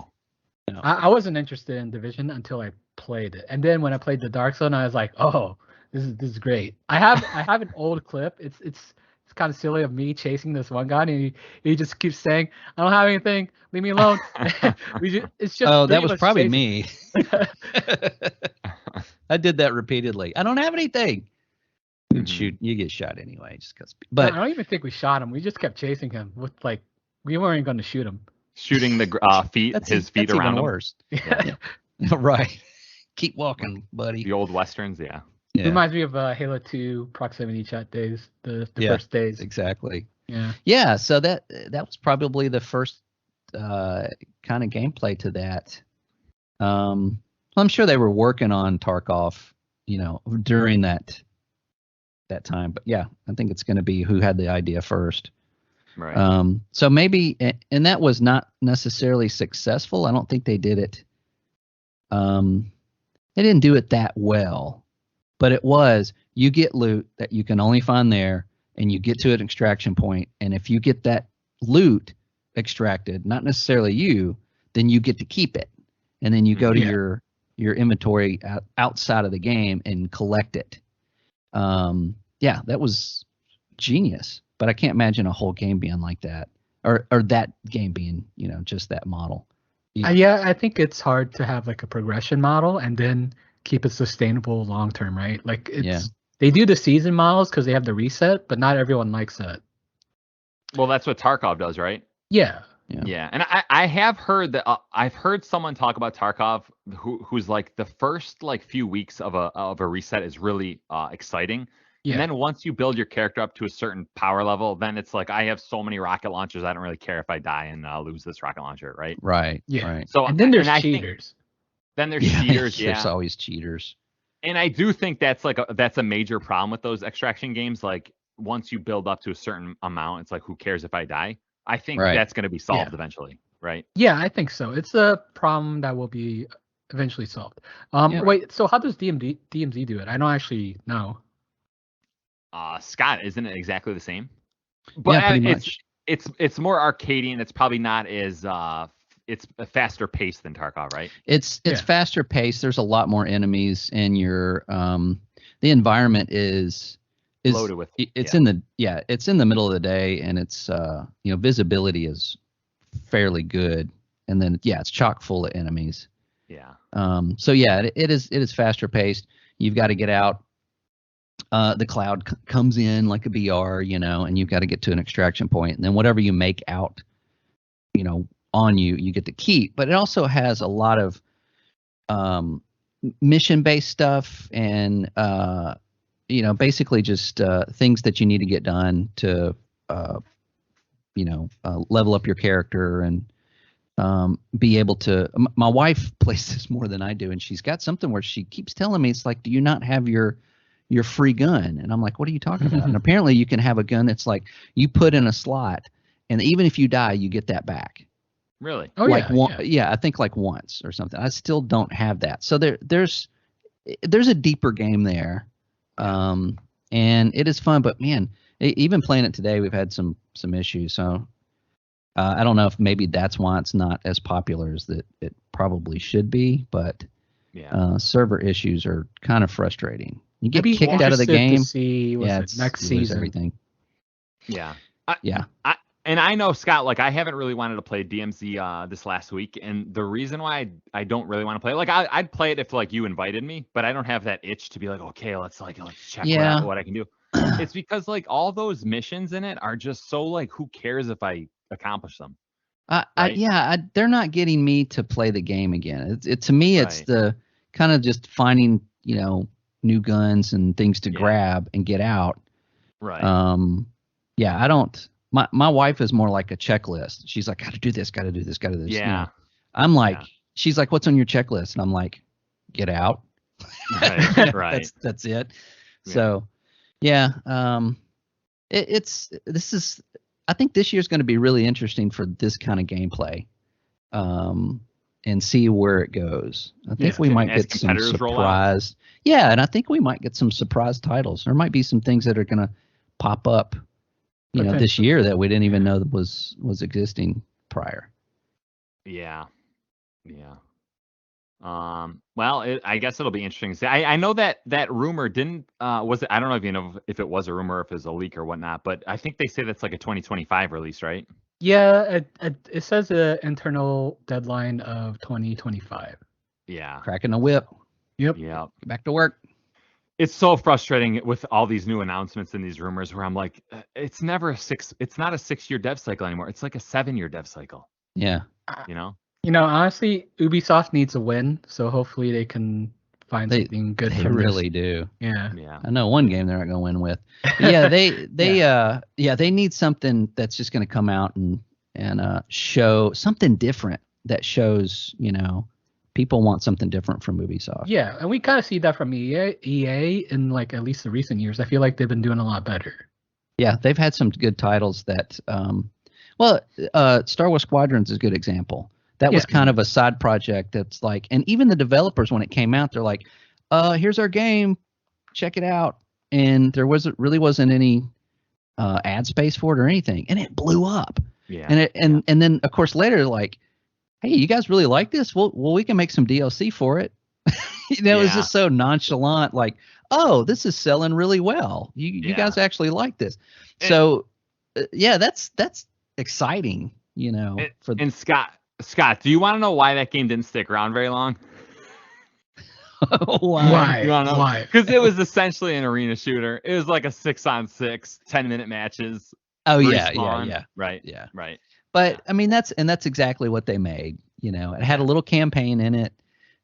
No. I wasn't interested in Division until I played it, and then when I played the Dark Zone, I was like, oh, this is great. I have an old clip. It's kind of silly of me chasing this one guy, and he just keeps saying, "I don't have anything. Leave me alone." It's just. Oh, that was probably me. I did that repeatedly. I don't have anything. Shoot, you get shot anyway, just because. But I don't even think we shot him. We just kept chasing him with we weren't going to shoot him. Shooting the his feet around even worse. Yeah. Right. Keep walking, buddy. The old westerns, yeah. It reminds me of Halo 2 proximity chat days, the first days. Exactly. Yeah. Yeah. So that was probably the first kind of gameplay to that. I'm sure they were working on Tarkov, during that time. But yeah, I think it's going to be who had the idea first. Right. So maybe, and that was not necessarily successful. I don't think they did it. They didn't do it that well. But it was, you get loot that you can only find there, and you get to an extraction point, and if you get that loot extracted, not necessarily you, then you get to keep it, and then you go to your inventory outside of the game and collect it. Yeah, that was genius. But I can't imagine a whole game being like that, or that game being just that model. Yeah, I think it's hard to have like a progression model and then keep it sustainable long term, right? Like they do the season models because they have the reset, but not everyone likes that. Well, that's what Tarkov does, right? Yeah. And I have heard that I've heard someone talk about Tarkov who's like the first few weeks of a reset is really exciting. Yeah. And then once you build your character up to a certain power level, then it's like, I have so many rocket launchers, I don't really care if I die and lose this rocket launcher, right? Right. Yeah. Right. So and then there's cheaters. Cheaters. There's always cheaters. And I do think that's a major problem with those extraction games. Like once you build up to a certain amount, it's like, who cares if I die? I think that's going to be solved eventually, right? Yeah, I think so. It's a problem that will be eventually solved. Wait, so how does DMZ do it? I don't actually know. Scott, isn't it exactly the same? But yeah, pretty much. It's more arcadey, and it's probably not as it's a faster pace than Tarkov, right? It's faster paced. There's a lot more enemies, and your the environment is loaded with. It's in the middle of the day, and it's visibility is fairly good, and then it's chock full of enemies. Yeah. So yeah, it is faster paced. You've got to get out. The cloud comes in like a BR, and you've got to get to an extraction point, and then whatever you make out, on you get to keep. But it also has a lot of mission-based stuff, and basically just things that you need to get done to level up your character and be able to. My wife plays this more than I do, and she's got something where she keeps telling me, it's like, do you not have your free gun? And I'm like, what are you talking about? And apparently you can have a gun that's like you put in a slot, and even if you die, you get that back. Really? Oh, I think like once or something. I still don't have that. So there's a deeper game there, and it is fun. But man, even playing it today, we've had some issues. So I don't know if maybe that's why it's not as popular as that it probably should be. But server issues are kind of frustrating. You get kicked out of the game. To see next season. Everything. Yeah. And I know, Scott, like, I haven't really wanted to play DMZ this last week, and the reason why I don't really want to play it, like, I'd play it if, like, you invited me, but I don't have that itch to be like, okay, let's check what I can do. It's because, like, all those missions in it are just so, like, who cares if I accomplish them? Right? They're not getting me to play the game again. To me, it's the kind of just finding, new guns and things to grab and get out. Right. I don't. My wife is more like a checklist. She's like, got to do this, got to do this, got to do this. Yeah. I'm like, she's like, what's on your checklist? And I'm like, get out. Right. That's it. Yeah. So, I think this year's going to be really interesting for this kind of gameplay, and see where it goes. I think we might get some surprise. Yeah, and I think we might get some surprise titles. There might be some things that are going to pop up, this year that we didn't even know that was existing prior. Yeah. Well, I guess it'll be interesting to see. I know that rumor didn't was it? I don't know if you know if it was a rumor, or if it was a leak or whatnot, but I think they say that's like a 2025 release, right? Yeah, it says an internal deadline of 2025. Yeah. Cracking the whip. Yep. Yeah. Get back to work. It's so frustrating with all these new announcements and these rumors where I'm like, it's not a 6-year dev cycle anymore. It's like a 7-year dev cycle. Yeah. Honestly, Ubisoft needs a win, so hopefully they can find something good. They really do. Yeah. I know one game they're not going to win with. But yeah, they need something that's just going to come out and show something different that shows, people want something different from Ubisoft. Yeah, and we kind of see that from EA in like at least the recent years. I feel like they've been doing a lot better. Yeah, they've had some good titles that Star Wars Squadrons is a good example. That was kind of a side project that's like, and even the developers, when it came out, they're like, here's our game, check it out. And there really wasn't any ad space for it or anything. And it blew up. Yeah. And then of course later, like, hey, you guys really like this? Well, we can make some DLC for it. It was just so nonchalant, like, oh, this is selling really well. You guys actually like this. So that's exciting, And Scott, do you want to know why that game didn't stick around very long? Why? You want to know? Why? Because it was essentially an arena shooter. It was like a 6-on-6, 10-minute matches. Oh respawn. yeah. Right. Yeah. Right. But I mean, that's exactly what they made. It had a little campaign in it.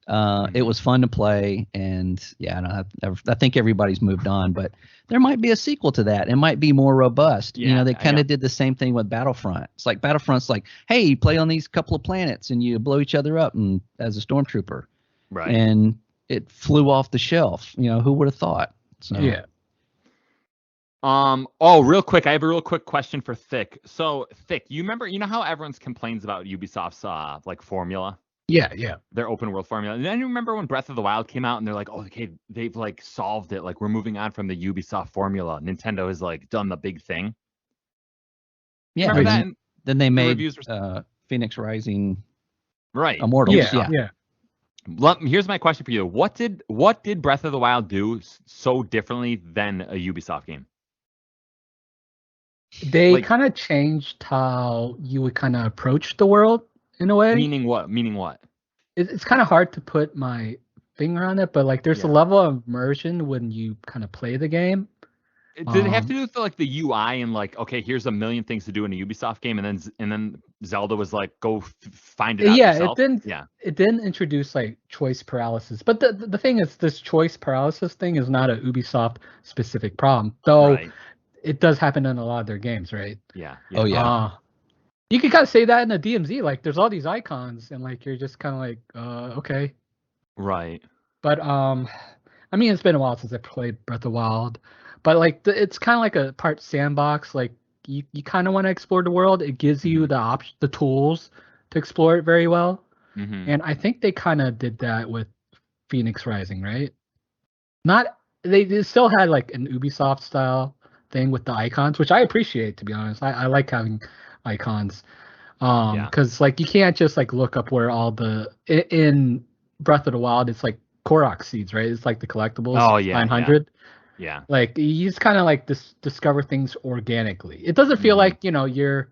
It was fun to play, and I think everybody's moved on. But there might be a sequel to that. It might be more robust. They kind of did the same thing with Battlefront. It's like Battlefront's like, hey, you play on these couple of planets and you blow each other up and as a stormtrooper. Right. And it flew off the shelf. Who would have thought? So. Yeah. Real quick, I have a real quick question for Thick. So, Thick, you know how everyone complains about Ubisoft's like formula? Yeah. Their open world formula. And then you remember when Breath of the Wild came out and they're like, oh, okay, they've like solved it. Like, we're moving on from the Ubisoft formula. Nintendo has like done the big thing. Yeah. Remember that? Then they made reviews Phoenix Rising Right. Immortals. Yeah, Yeah. yeah. Here's my question for you. What did Breath of the Wild do so differently than a Ubisoft game? They Like- kind of changed how you would kind of approach the world in a way. Meaning what? It's kind of hard to put my finger on it, but like there's a Yeah. level of immersion when you kind of play the game. Did it have to do with like the UI and like, okay, here's a million things to do in a Ubisoft game, and then Zelda was like, go find it out yourself? It didn't introduce like choice paralysis, but the thing is, this choice paralysis thing is not a Ubisoft specific problem, though. Right. It does happen in a lot of their games, right? Yeah. Oh yeah. You could kind of say that in the DMZ, like there's all these icons, and like you're just kind of like, okay. Right. But I mean, it's been a while since I played Breath of the Wild, but like it's kind of like a part sandbox. Like you kind of want to explore the world. It gives you the tools to explore it very well, and I think they kind of did that with Phoenix Rising, right? They still had like an Ubisoft style thing with the icons, which I appreciate, to be honest. I like having icons, because like you can't just like look up where all in Breath of the Wild, it's like Korok seeds, right? It's like the collectibles. Oh yeah. 900. Yeah. Like you just kind of like discover things organically. It doesn't feel like you're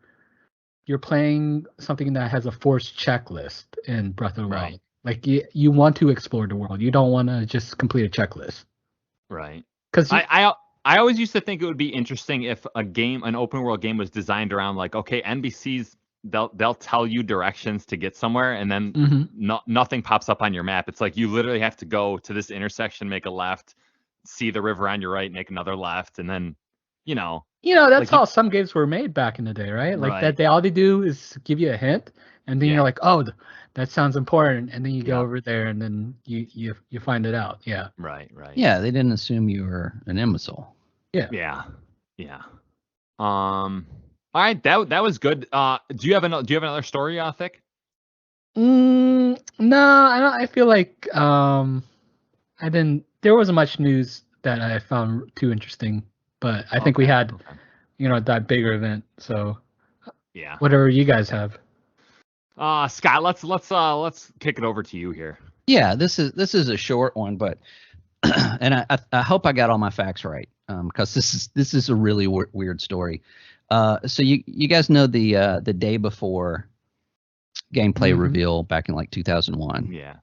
playing something that has a forced checklist in Breath of the Wild. Like you want to explore the world. You don't want to just complete a checklist. Right. Because I always used to think it would be interesting if an open world game was designed around like, okay, NPCs, they'll tell you directions to get somewhere, and then nothing pops up on your map. It's like you literally have to go to this intersection, make a left, see the river on your right, make another left, and then that's like how some games were made back in the day, right? Like Right. that all they do is give you a hint, and then Yeah. you're like, oh, that sounds important, and then you go over there, and then you find it out. Yeah. Right. Yeah, they didn't assume you were an imbecile. Yeah. All right, that was good. Do you have another story, Thick? No, I don't. I feel like I didn't. There wasn't much news that I found too interesting, but I think we had, that bigger event. So Yeah. whatever you guys have. Scott, let's kick it over to you here. Yeah, this is a short one, but and I hope I got all my facts right, because this is a really weird story. So you guys know the day before gameplay reveal back in like 2001. Yeah.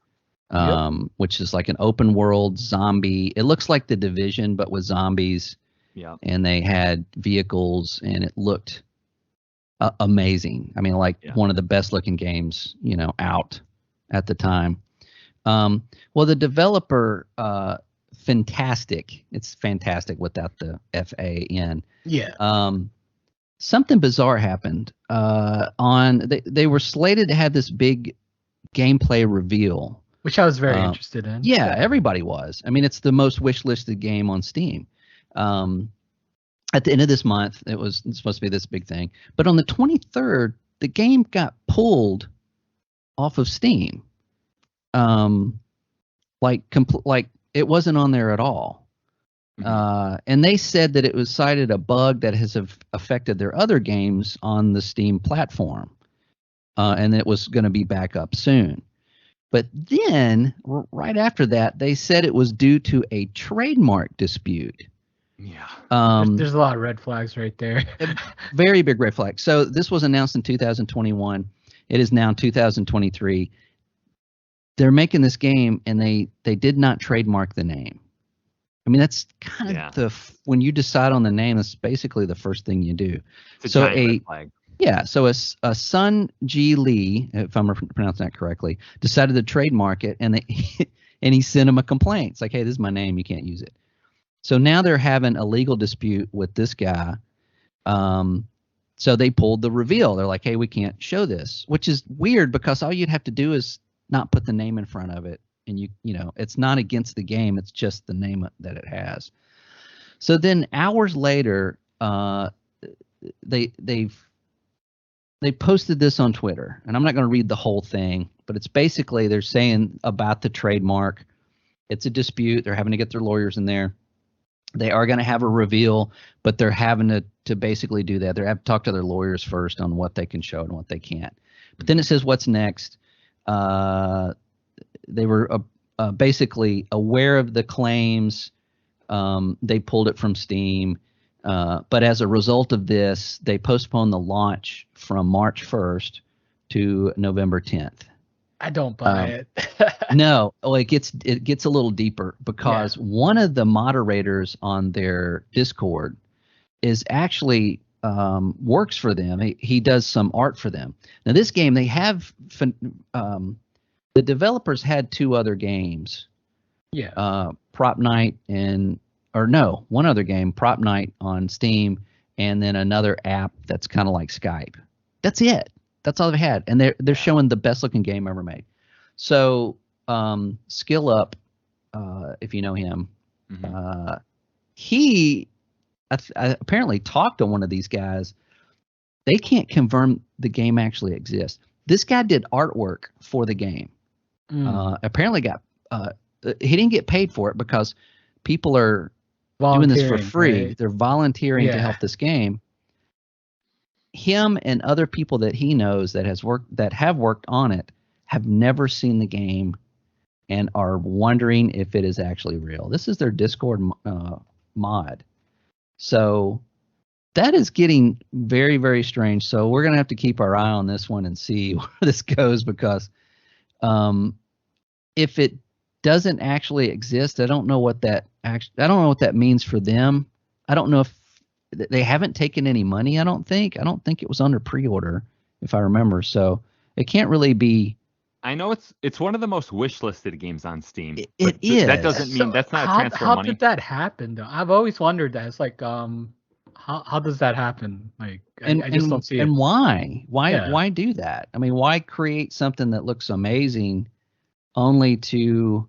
Which is like an open world zombie. It looks like The Division, but with zombies. Yeah. And they had vehicles, and it looked amazing. I mean, like one of the best looking games, out at the time. Well, the developer, Fantastic. It's fantastic without the FAN. Yeah. Something bizarre happened. They were slated to have this big gameplay reveal, which I was very interested in. Yeah, everybody was. I mean, it's the most wish-listed game on Steam. At the end of this month, it's supposed to be this big thing. But on the 23rd, the game got pulled off of Steam. Like it wasn't on there at all. And they said that it was cited a bug that has affected their other games on the Steam platform. And it was going to be back up soon. But then, right after that, they said it was due to a trademark dispute. Yeah. There's a lot of red flags right there. Very big red flag. So this was announced in 2021. It is now 2023. They're making this game, and they did not trademark the name. I mean, that's kind of when you decide on the name, that's basically the first thing you do. It's a giant red flag. Yeah, so a Sun G Lee, if I'm pronouncing that correctly, decided to trademark it, and he sent him a complaint. It's like, hey, this is my name, you can't use it. So now they're having a legal dispute with this guy. So they pulled the reveal. They're like, hey, we can't show this, which is weird because all you'd have to do is not put the name in front of it, and it's not against the game, it's just the name that it has. So then hours later, they posted this on Twitter, and I'm not going to read the whole thing, but it's basically they're saying about the trademark. It's a dispute. They're having to get their lawyers in there. They are going to have a reveal, but they're having to basically do that. They have to talk to their lawyers first on what they can show and what they can't. But then it says what's next. they were basically aware of the claims. They pulled it from Steam. But as a result of this, they postponed the launch from March 1st to November 10th. I don't buy it. No, it gets a little deeper because one of the moderators on their Discord is actually works for them. He does some art for them. Now this game, they have the developers had two other games. Yeah. Prop Night one other game, Prop Night on Steam, and then another app that's kind of like Skype. That's it. That's all they've had, and they're showing the best looking game ever made. So Skill Up, if you know him, he I apparently talked to one of these guys. They can't confirm the game actually exists. This guy did artwork for the game. Apparently he didn't get paid for it because people are doing this for free. Right? They're volunteering to help this game. Him and other people that he knows that have worked on it have never seen the game and are wondering if it is actually real. This is their Discord mod. So that is getting very, very strange. So we're going to have to keep our eye on this one and see where this goes, because if it doesn't actually exist, I don't know what that means for them. I don't know if they haven't taken any money. I don't think it was under pre-order, if I remember. So it can't really be. I know it's one of the most wish-listed games on Steam. It is. That doesn't mean that's not a transfer how money. How did that happen, though? I've always wondered that. It's like, how does that happen? Like, I just don't see it. And why? Why do that? I mean, why create something that looks amazing only to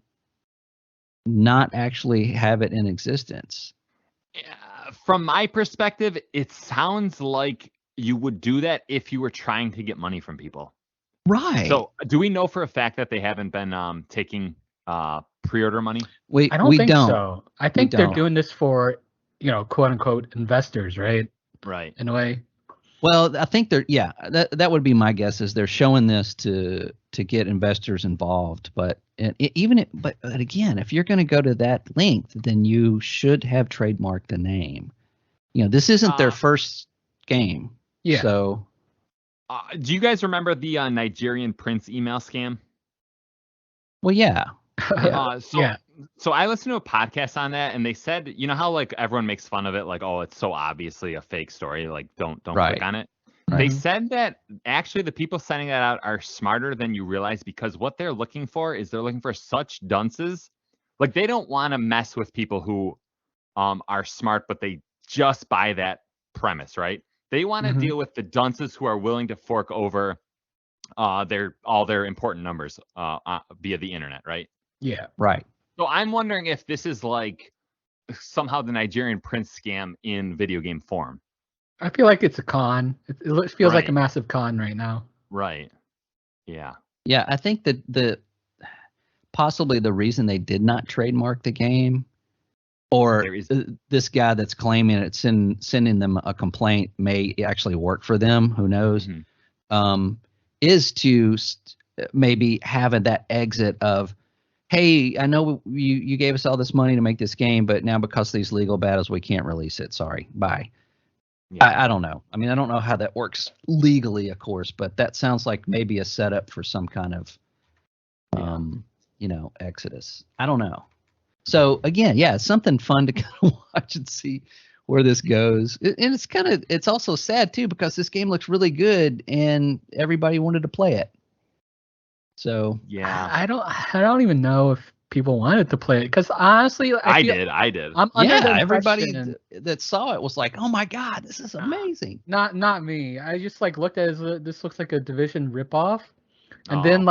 not actually have it in existence? From my perspective, it sounds like you would do that if you were trying to get money from people. Right. So do we know for a fact that they haven't been taking pre-order money? I don't think so. I think they're doing this for, quote unquote investors, right? Right. In a way. Well, I think that would be my guess, is they're showing this to get investors involved. But but again, if you're going to go to that length, then you should have trademarked the name. This isn't their first game. Yeah. So. Do you guys remember the Nigerian Prince email scam? Well, yeah. So I listened to a podcast on that, and they said, how like everyone makes fun of it, like, oh, it's so obviously a fake story, like don't click on it. Right. They said that actually the people sending that out are smarter than you realize, because what they're looking for such dunces. Like, they don't want to mess with people who are smart, but they just buy that premise, right? They want to deal with the dunces who are willing to fork over all their important numbers via the internet, right? Yeah. Right. So I'm wondering if this is like somehow the Nigerian Prince scam in video game form. I feel like it's a con. It feels like a massive con right now. Right. Yeah. Yeah, I think that possibly the reason they did not trademark the game, or this guy that's claiming it, sending them a complaint, may actually work for them. Who knows? Is to maybe have that exit of, hey, I know you gave us all this money to make this game, but now because of these legal battles, we can't release it. Sorry, bye. Yeah. I don't know. I mean, I don't know how that works legally, of course, but that sounds like maybe a setup for some kind of, exodus. I don't know. So again, it's something fun to kind of watch and see where this goes. And it's also sad too, because this game looks really good and everybody wanted to play it. So I don't even know if people wanted to play it, because honestly, I did. I'm under the everybody that saw it was like, "Oh my god, this is amazing." Not me. I just looked at it as this looks like a Division ripoff, and then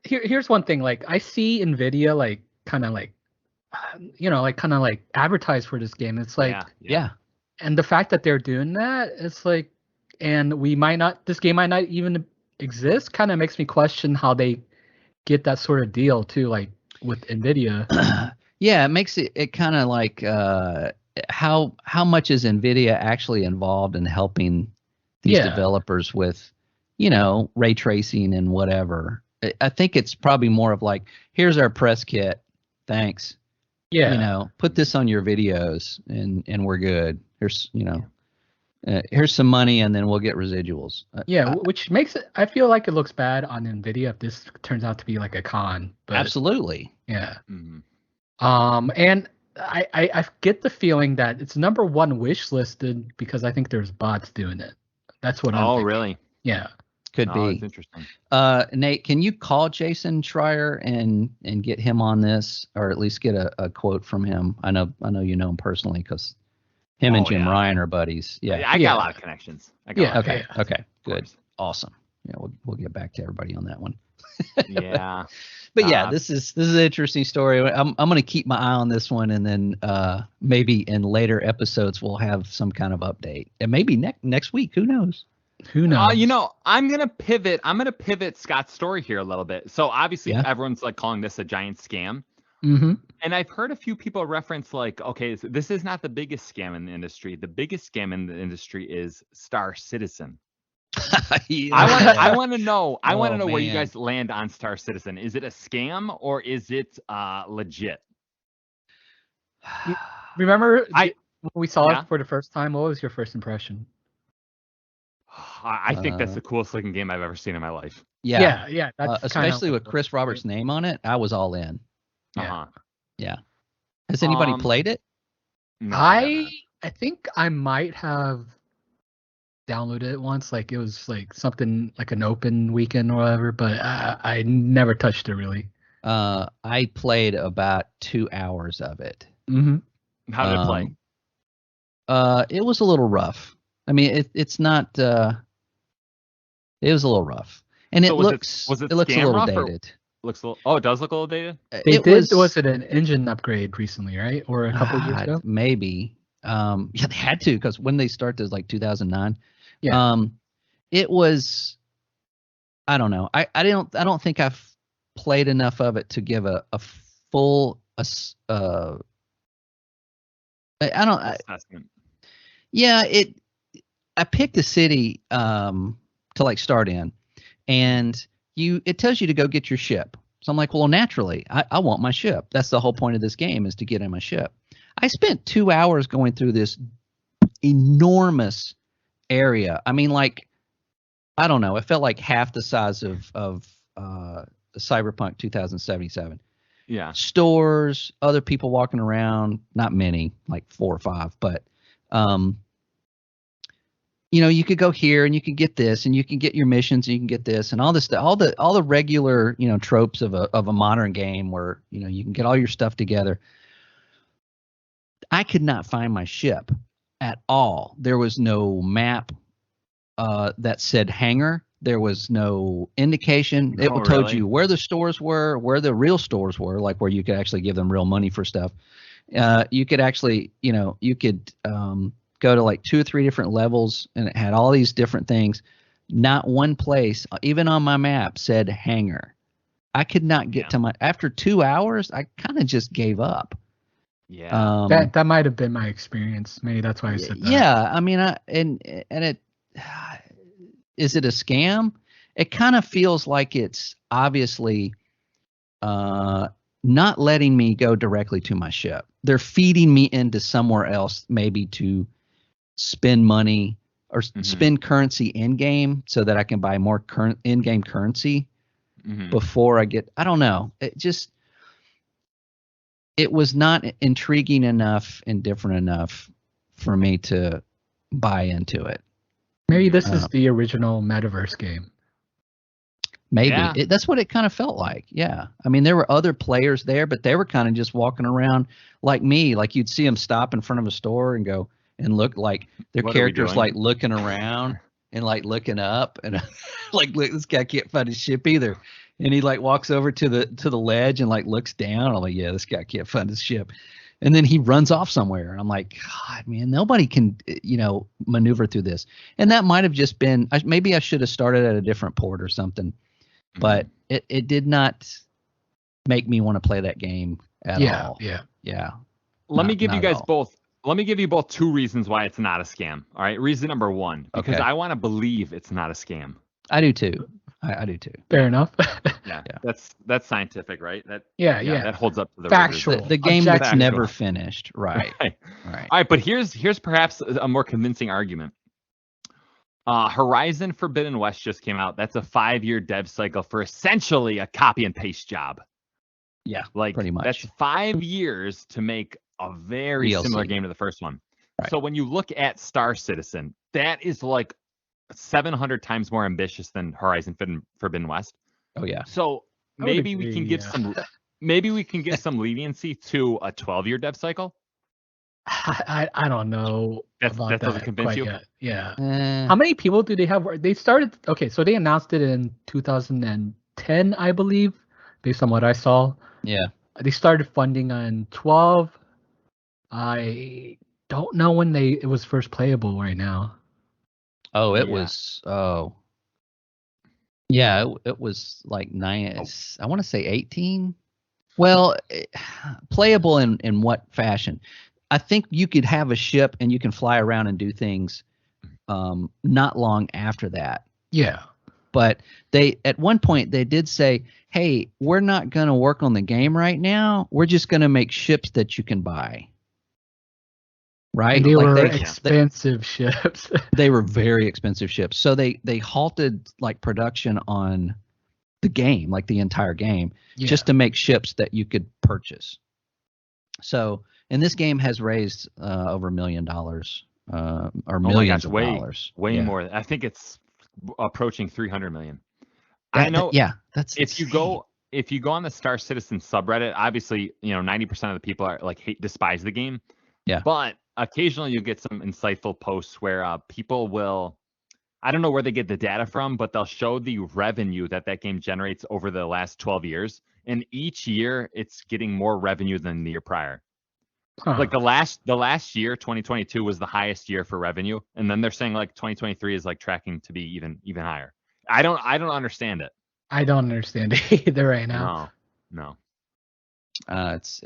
here's one thing. I see Nvidia kind of advertise for this game. It's and the fact that they're doing that, it's like, and this game might not even exist, kind of makes me question how they get that sort of deal too, with Nvidia. It makes it kind of like how much is Nvidia actually involved in helping these developers with ray tracing and whatever. I think it's probably more of like, here's our press kit. Thanks. Yeah. Put this on your videos and we're good. Here's, here's some money and then we'll get residuals. Which makes it, I feel like it looks bad on NVIDIA if this turns out to be like a con. But absolutely. Yeah. Mm-hmm. And I get the feeling that it's number one wish listed because I think there's bots doing it. That's what I'm thinking. Really? Yeah. Could be. That's interesting. Nate, can you call Jason Schreier and get him on this, or at least get a quote from him? I know you know him personally because him and Jim Ryan are buddies. Yeah. I got a lot of connections. Okay. Good. Awesome. Yeah, we'll get back to everybody on that one. Yeah. But yeah, this is an interesting story. I'm going to keep my eye on this one, and then maybe in later episodes we'll have some kind of update, and maybe next week. Who knows? I'm gonna pivot. I'm gonna pivot Scott's story here a little bit. So obviously, everyone's like calling this a giant scam. Mm-hmm. And I've heard a few people reference like, okay, so this is not the biggest scam in the industry. The biggest scam in the industry is Star Citizen. I want to know. I want to know where you guys land on Star Citizen. Is it a scam or is it legit? Remember when we saw it for the first time? What was your first impression? I think that's the coolest looking game I've ever seen in my life. Yeah. That's especially with Chris Roberts' name on it. I was all in. Yeah. Has anybody played it? No, I think I might have downloaded it once. Like it was like something like an open weekend or whatever, but I never touched it really. I played about 2 hours of it. Mm-hmm. How did it play? It was a little rough. I mean, it's not. It was a little rough, and so it looks a little dated. Looks a little. Oh, it does look a little dated. Was it an engine upgrade recently, right, or a couple years ago? Maybe. They had to, because when they started, it was like 2009. Yeah. It was. I don't know. I don't think I've played enough of it to give a full. I don't. Assessment. I picked a city to like start in, and it tells you to go get your ship. So I'm like, well, naturally, I want my ship. That's the whole point of this game, is to get in my ship. I spent 2 hours going through this enormous area. I mean, like, I don't know. It felt like half the size of Cyberpunk 2077. Yeah. Stores, other people walking around, not many, like 4 or 5, but you could go here and you can get this and you can get your missions and you can get this and all this stuff, all the regular, tropes of a modern game where, you can get all your stuff together. I could not find my ship at all. There was no map that said hangar. There was no indication. It told you where the stores were, where the real stores were, like where you could actually give them real money for stuff. You could actually, go to like 2 or 3 different levels, and it had all these different things. Not one place, even on my map, said hangar. I could not get to after 2 hours, I kind of just gave up. Yeah. That might have been my experience. Maybe that's why I said that. Yeah. I mean, is it a scam? It kind of feels like it's obviously not letting me go directly to my ship. They're feeding me into somewhere else, maybe to spend money or spend currency in game so that I can buy more current in-game currency before I get. I don't know. It was not intriguing enough and different enough for me to buy into it. Maybe this is the original Metaverse game. Maybe that's what it kind of felt like. Yeah. I mean, there were other players there, but they were kind of just walking around like me. Like you'd see them stop in front of a store and go and look like their characters like looking around and like looking up and like, look, this guy can't find his ship either. And he like walks over to the ledge and like looks down. I'm like, yeah, this guy can't find his ship. And then he runs off somewhere. And I'm like, God, man, nobody can, maneuver through this. And that might have just been, maybe I should have started at a different port or something. But it did not make me want to play that game at all. Yeah. Let me give you both 2 reasons why it's not a scam. All right. Reason number 1, because I want to believe it's not a scam. I do too. I do too. Fair enough. Yeah, Yeah. that's scientific, right? Yeah. That holds up to the Factual. rigors. The game that's Objective. never finished. Right. Right. Right. All right, but here's perhaps a more convincing argument. Horizon Forbidden West just came out. That's a 5-year dev cycle for essentially a copy and paste job. Yeah. Like pretty much. That's 5 years to make a very DLC. similar game to the first one. Right. So when you look at Star Citizen, that is like 700 times more ambitious than Horizon Forbidden West. Oh yeah. So I would maybe we can agree, give yeah. maybe we can give some leniency to a 12-year dev cycle. I don't know about that doesn't convince quite you? yet. Yeah. Eh, How many people do they have? They started. Okay, so they announced it in 2010, I believe, based on what I saw. yeah. They started funding on 12. I don't know when it was first playable right now. Oh, it Yeah. was. Oh. Yeah, it was like 9. I want to say 18. Well, playable in what fashion? I think you could have a ship and you can fly around and do things not long after that. Yeah. But they at one point they did say, "Hey, we're not going to work on the game right now. We're just going to make ships that you can buy." Right? And they Like were they- expensive ships. They were very expensive ships. So they halted like production on the game, like the entire game, Yeah. just to make ships that you could purchase. So, and this game has raised over $1 million or my millions gosh, of way- dollars. Way Yeah. more. I think it's approaching 300 million. That- I know. Yeah, that's If you go on the Star Citizen subreddit, obviously 90% of the people are like despise the game. Yeah. But occasionally you get some insightful posts where people will, I don't know where they get the data from, but they'll show the revenue that game generates over the last 12 years, and each year it's getting more revenue than the year prior. Huh. Like the last year, 2022 was the highest year for revenue, and then they're saying like 2023 is like tracking to be even higher. I don't understand it. I don't understand it either right now. No. it's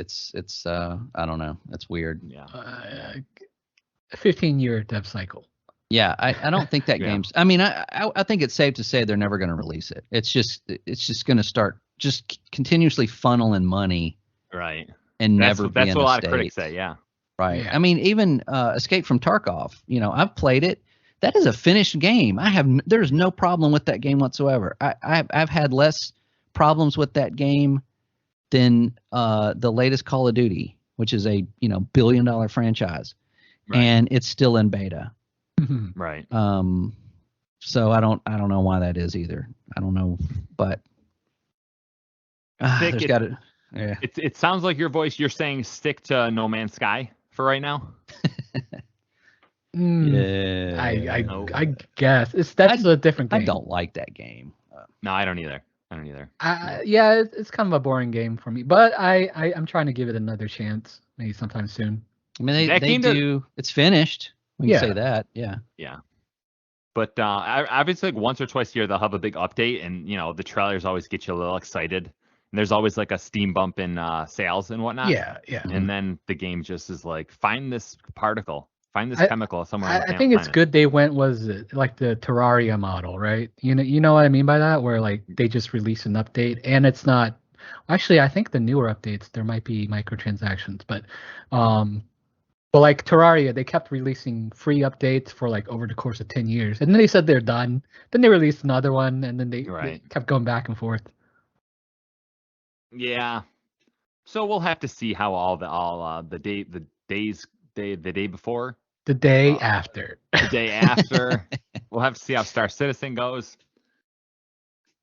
I don't know. It's weird. Yeah. 15-year dev cycle. Yeah, I don't think that Yeah. game's. I mean, I think it's safe to say they're never going to release it. It's just going to start just continuously funneling money Right. and That's never be in what a lot state. of critics say. Yeah. Right. Yeah. I mean, even Escape from Tarkov. I've played it. That is a finished game. There's no problem with that game whatsoever. I've had less problems with that game than the latest Call of Duty, which is a $1 billion franchise, Right. and it's still in beta. Right. So I don't know why that is either. I don't know, but think there's it- got to. Yeah. It sounds like your voice. You're saying stick to No Man's Sky for right now. Yeah. No. I guess that's a different game. I don't like that game. No, I don't either. Yeah, it's kind of a boring game for me, but I'm trying to give it another chance, maybe sometime soon. I mean, That they game do. It's finished. We can Yeah. say that. Yeah. Yeah. But obviously, like once or twice a year, they'll have a big update, and the trailers always get you a little excited. And there's always like a steam bump in sales and whatnot. Yeah. And then the game just is like, find this particle, find this I- chemical somewhere. I think it's good they went like the Terraria model, right? You know what I mean by that, where like they just release an update and it's not. Actually, I think the newer updates there might be microtransactions, but like Terraria, they kept releasing free updates for like over the course of 10 years, and then they said they're done. Then they released another one, and then they Right. kept going back and forth. Yeah. So we'll have to see how the day before, The day Uh, after. the day after, we'll have to see how Star Citizen goes.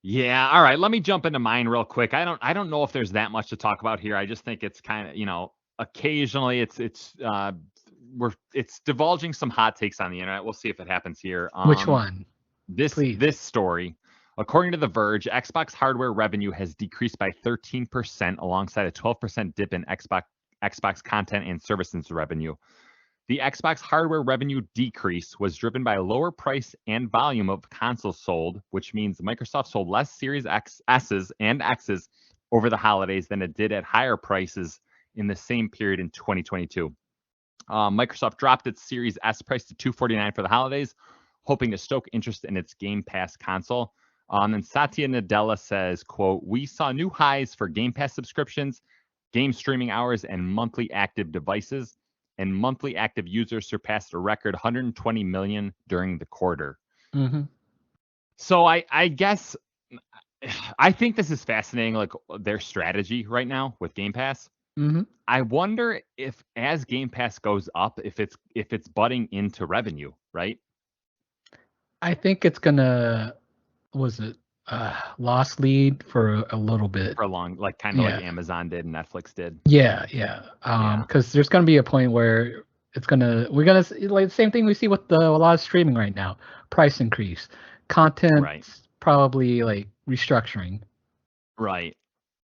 Yeah. All right. Let me jump into mine real quick. I don't know if there's that much to talk about here. I just think it's kind of, occasionally it's divulging some hot takes on the internet. We'll see if it happens here. Which one? Please. This story, according to The Verge, Xbox hardware revenue has decreased by 13% alongside a 12% dip in Xbox content and services revenue. The Xbox hardware revenue decrease was driven by a lower price and volume of consoles sold, which means Microsoft sold less Series S's and X's over the holidays than it did at higher prices in the same period in 2022. Microsoft dropped its Series S price to $249 for the holidays, hoping to stoke interest in its Game Pass console. And Satya Nadella says, quote, "We saw new highs for Game Pass subscriptions, game streaming hours, and monthly active devices, and monthly active users surpassed a record 120 million during the quarter." Mm-hmm. So I guess I think this is fascinating, like their strategy right now with Game Pass. Mm-hmm. I wonder if as Game Pass goes up, if it's butting into revenue, right? I think it's gonna, was it lost lead for a little bit. For a long, like kind of like Yeah. Amazon did and Netflix did. Yeah. Yeah. Because there's gonna be a point where we're gonna see, like the same thing we see with a lot of streaming right now. Price increase, content Right. probably like restructuring. Right.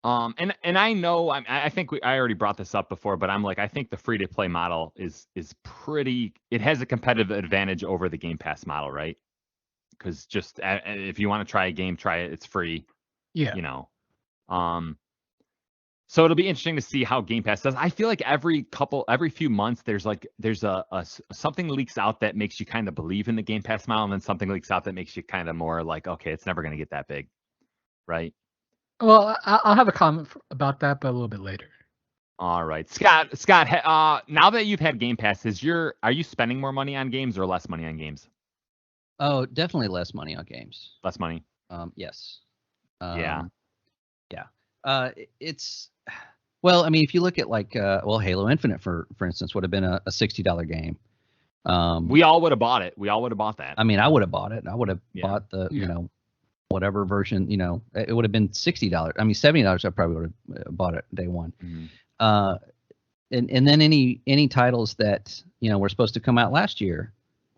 And I know I think I already brought this up before, but I'm like, I think the free to play model is pretty. It has a competitive advantage over the Game Pass model, right? Because just if you want to try a game, try it. It's free. Yeah. You know. So it'll be interesting to see how Game Pass does. I feel like every few months there's a something leaks out that makes you kind of believe in the Game Pass model, and then something leaks out that makes you kind of more like, okay, it's never going to get that big, right? Well, I'll have a comment about that, but a little bit later. All right, Scott. Now that you've had Game Pass, are you spending more money on games or less money on games? Oh, definitely less money on games. Less money. Yes. Yeah. It's, well, I mean, if you look at like, Halo Infinite, for instance, would have been a $60 game. We all would have bought it. We all would have bought that. I mean, I would have bought it. I would have bought the, Yeah. Whatever version, it would have been $60. I mean, $70. I probably would have bought it day one. Mm-hmm. And then any titles that, were supposed to come out last year,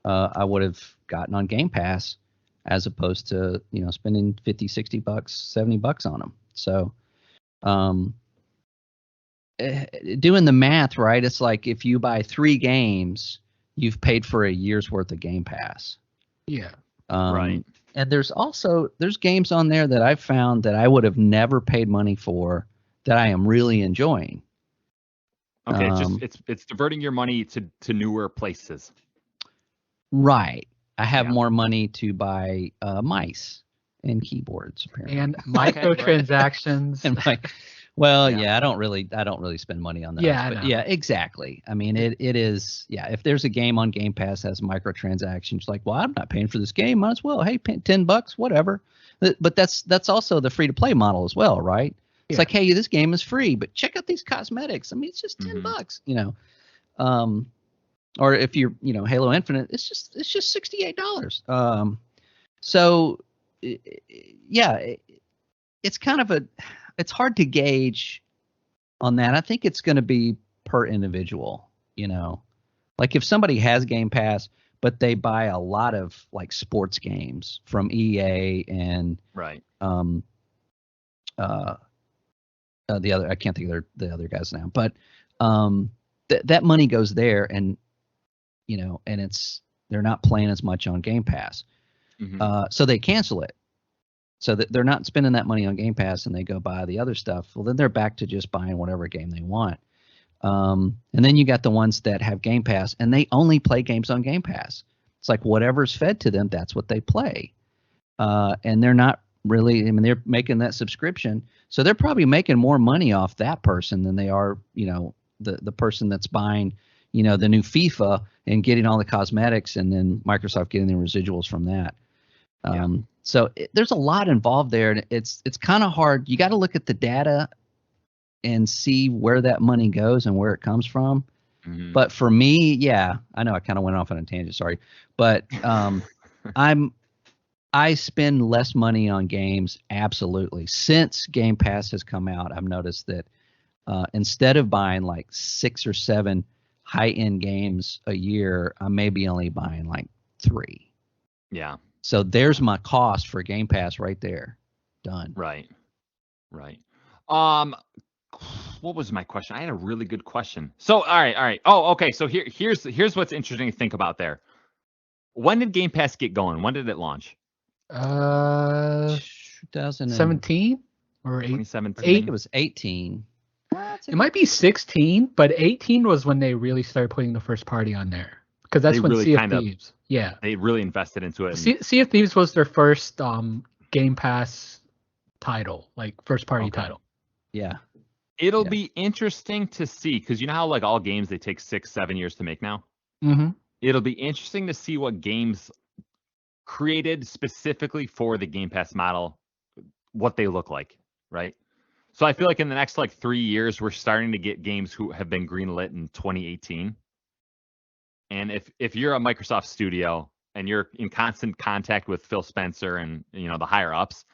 I would have gotten on Game Pass, as opposed to, spending $50, $60, $70 on them. So, doing the math, right? It's like if you buy 3 games, you've paid for a year's worth of Game Pass. Yeah. Right. And there's games on there that I've found that I would have never paid money for, that I am really enjoying. Okay, it's diverting your money to newer places. Right. I have more money to buy mice and keyboards, apparently. And microtransactions. And I don't really spend money on that. Yeah, but I know. yeah, exactly. I mean, it is, if there's a game on Game Pass that has microtransactions, like, well, I'm not paying for this game, might as well, hey, pay $10, whatever. But that's also the free to play model as well, right? It's like, hey, this game is free, but check out these cosmetics. I mean, it's just $10, or if you're, Halo Infinite, it's just $68. So it's kind of it's hard to gauge on that. I think it's going to be per individual, like if somebody has Game Pass, but they buy a lot of like sports games from EA and right. The other, I can't think of the other guys now, but that money goes there, and and they're not playing as much on Game Pass, so they cancel it, so that they're not spending that money on Game Pass, and they go buy the other stuff. Well, then they're back to just buying whatever game they want. And then you got the ones that have Game Pass, and they only play games on Game Pass. It's like whatever's fed to them, that's what they play, and they're not really, I mean, they're making that subscription, so they're probably making more money off that person than they are, the person that's buying, the new FIFA and getting all the cosmetics, and then Microsoft getting the residuals from that. So there's a lot involved there, and it's kind of hard. You got to look at the data and see where that money goes and where it comes from. But for me, I know I kind of went off on a tangent, sorry, but I spend less money on games, absolutely. Since Game Pass has come out, I've noticed that instead of buying like 6 or 7 high-end games a year, I may be only buying like 3. Yeah. So there's my cost for Game Pass right there. Done. Right. What was my question? I had a really good question. So, all right. Oh, okay. So here's what's interesting to think about there. When did Game Pass get going? When did it launch? 2017 or 2017. I think it was 18. It might be 16, but 18 was when they really started putting the first party on there, because that's They when really Sea of kind of- Thieves. Yeah. They really invested into it. Sea of Thieves was their first Game Pass title, like first party title. Yeah. It'll be interesting to see, because you know how like all games they take 6-7 years to make now. Mm-hmm. It'll be interesting to see what games created specifically for the Game Pass model, what they look like, right? So I feel like in the next like 3 years, we're starting to get games who have been greenlit in 2018. And if you're a Microsoft studio and you're in constant contact with Phil Spencer and the higher ups,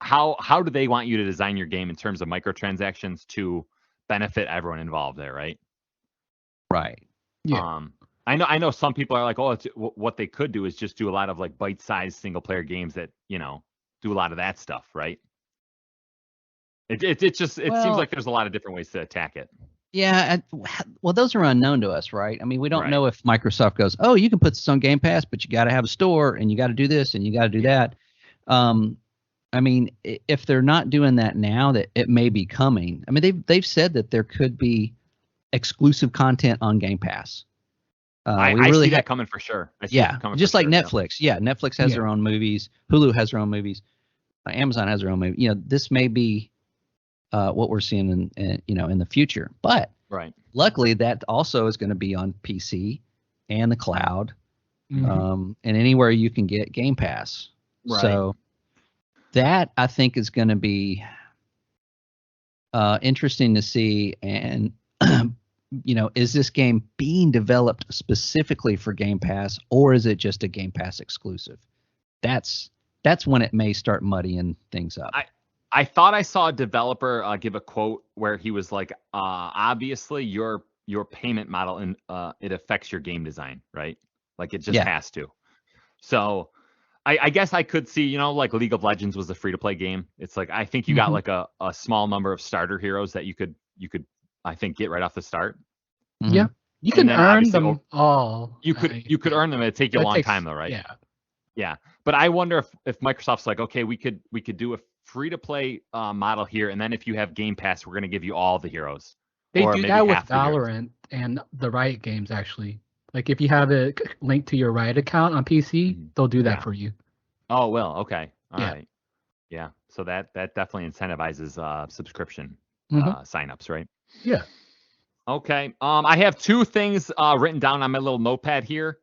how do they want you to design your game in terms of microtransactions to benefit everyone involved there, right? Right. Yeah. I know some people are like, oh, what they could do is just do a lot of like bite-sized single-player games that do a lot of that stuff, right? It seems like there's a lot of different ways to attack it. Yeah, well, those are unknown to us, right? I mean, we don't Right. know if Microsoft goes, oh, you can put this on Game Pass, but you got to have a store, and you got to do this, and you got to do that. I mean, if they're not doing that now, that it may be coming. I mean, they've said that there could be exclusive content on Game Pass. I really see that coming for sure. Just like Netflix. Yeah, Netflix has their own movies. Hulu has their own movies. Amazon has their own movie. This may be what we're seeing in the future. But luckily, that also is going to be on PC and the cloud, and anywhere you can get Game Pass. Right. So that I think is going to be interesting to see. And is this game being developed specifically for Game Pass, or is it just a Game Pass exclusive? That's when it may start muddying things up. I thought I saw a developer give a quote where he was like, obviously your payment model and it affects your game design, right? Like it just has to. So I guess I could see, like League of Legends was a free-to-play game. It's like I think you got like a small number of starter heroes that you could I think get right off the start. Yeah, you can earn them all. You could earn them. It'd take you a long time though, right? Yeah. But I wonder if Microsoft's like, okay, we could do a free-to-play model here, and then if you have Game Pass, we're going to give you all the heroes. They do that with Valorant and the Riot games, actually. Like if you have a link to your Riot account on PC, they'll do that for you. Oh, well, okay. All right. Yeah, so that definitely incentivizes subscription signups, right? Yeah. Okay. I have two things written down on my little notepad here.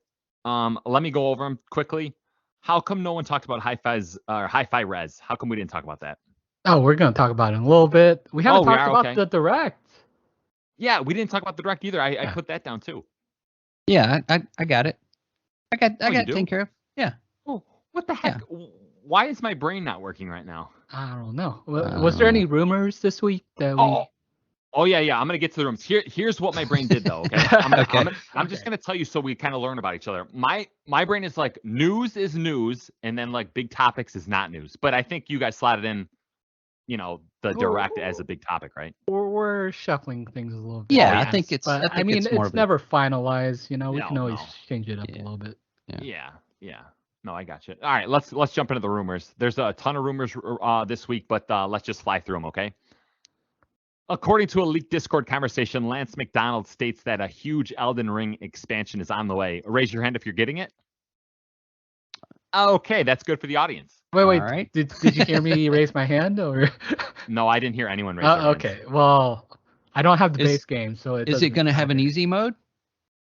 Let me go over them quickly. How come no one talked about Hi-Fi Res? How come we didn't talk about that? Oh, we're going to talk about it in a little bit. We haven't talked about the Direct. Yeah, we didn't talk about the Direct either. I put that down too. Yeah, I got it. I got it taken care of. Yeah. Oh, what the heck? Yeah. Why is my brain not working right now? I don't know. Was there any rumors this week that we... Oh yeah. I'm gonna get to the rooms. Here's what my brain did though. Okay. I'm just gonna tell you so we kind of learn about each other. My brain is like news is news, and then like big topics is not news. But I think you guys slotted in, the Direct as a big topic, right? We're shuffling things a little bit. Yeah, I think it's. But it's never finalized. We can always change it up a little bit. Yeah. No, I got you. All right, let's jump into the rumors. There's a ton of rumors this week, but let's just fly through them, okay? According to a leaked Discord conversation, Lance McDonald states that a huge Elden Ring expansion is on the way. Raise your hand if you're getting it. Okay, that's good for the audience. Wait. Right. Did you hear me raise my hand or? No, I didn't hear anyone raise their hands. Okay, well, I don't have the base game, so is it going to have an easy mode?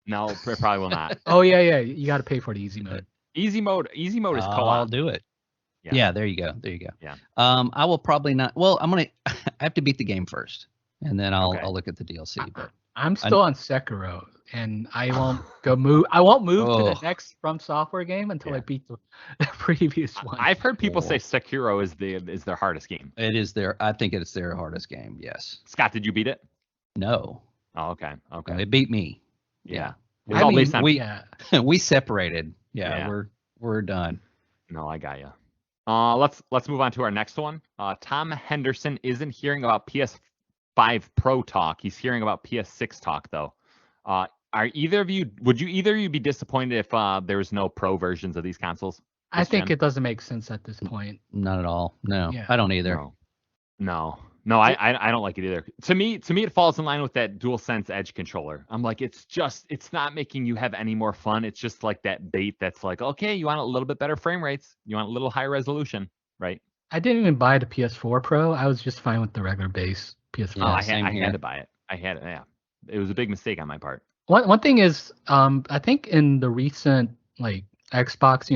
No, it probably will not. Oh yeah, you got to pay for the easy mode. Easy mode is co-op. I'll do it. Yeah, there you go. Yeah. I will probably not. Well, I have to beat the game first, and then I'll look at the DLC. But I'm still on Sekiro, and I won't move to the next From Software game until I beat the previous one. I've heard people say Sekiro is their hardest game. It is I think it's their hardest game. Yes. Scott, did you beat it? No. Oh, okay. It beat me. Yeah. We separated. Yeah. We're done. No, I got you. Let's move on to our next one. Tom Henderson isn't hearing about PS5 Pro talk. He's hearing about PS6 talk though. Would either of you be disappointed if there was no Pro versions of these consoles? I think it doesn't make sense at this point. Not at all. No, I don't either. No. No, I don't like it either. To me, it falls in line with that DualSense Edge controller. I'm like, it's not making you have any more fun. It's just like that bait that's like, okay, you want a little bit better frame rates, you want a little higher resolution, right? I didn't even buy the PS4 Pro. I was just fine with the regular base PS4. Oh, I same had here. to buy it. I had it. Yeah, it was a big mistake on my part. One thing is, I think in the recent like Xbox,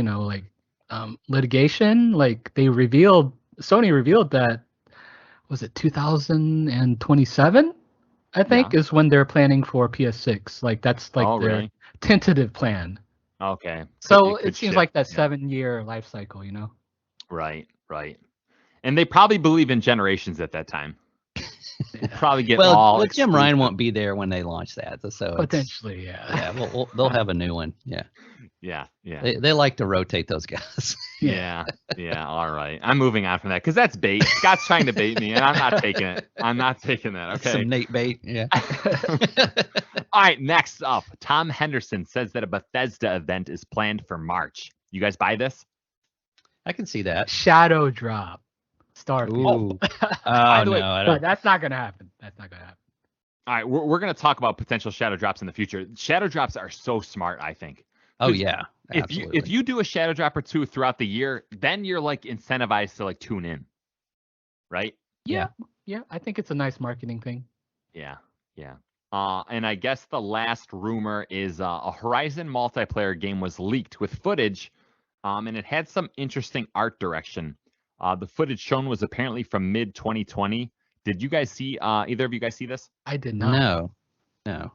litigation, like Sony revealed that, was it 2027? I think is when they're planning for PS6. Like that's like their really? tentative plan. Okay. So could it seems shift, like that yeah. 7-year life cycle, Right. And they probably believe in generations at that time. Probably get all. Well, Jim exclusive. Ryan won't be there when they launch that, so it's- Potentially, yeah. Yeah, they'll have a new one. Yeah, Yeah. they like to rotate those guys. Yeah. All right. I'm moving on from that because that's bait. Scott's trying to bait me, and I'm not taking it. I'm not taking that. Okay. Some Nate bait. Yeah. All right. Next up, Tom Henderson says that a Bethesda event is planned for March. You guys buy this? I can see that. Shadow Drop, Starfield. Ooh. By the way, No, I But don't. that's not gonna happen. All right. We're going to talk about potential shadow drops in the future. Shadow drops are so smart, I think. Oh yeah, absolutely. If you do a shadow drop or two throughout the year, then you're like incentivized to like tune in, right? Yeah, I think it's a nice marketing thing. Yeah. And I guess the last rumor is a Horizon multiplayer game was leaked with footage, and it had some interesting art direction. The footage shown was apparently from mid 2020. Did you guys see? Either of you guys see this? I did not. No.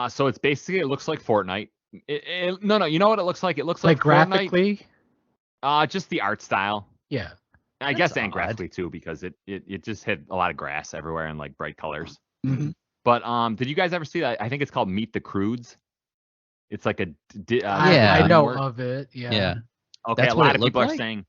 So it's basically, it looks like Fortnite. No, you know what it looks like? It looks Like Fortnite. graphically. Just the art style. Yeah. I That's guess and odd. graphically too, because it just had a lot of grass everywhere and like bright colors. Mhm. But did you guys ever see that? I think it's called Meet the Croods. It's like a Yeah. I know work. of it. Yeah. Yeah. Okay, That's a what lot it of people are looked like? saying.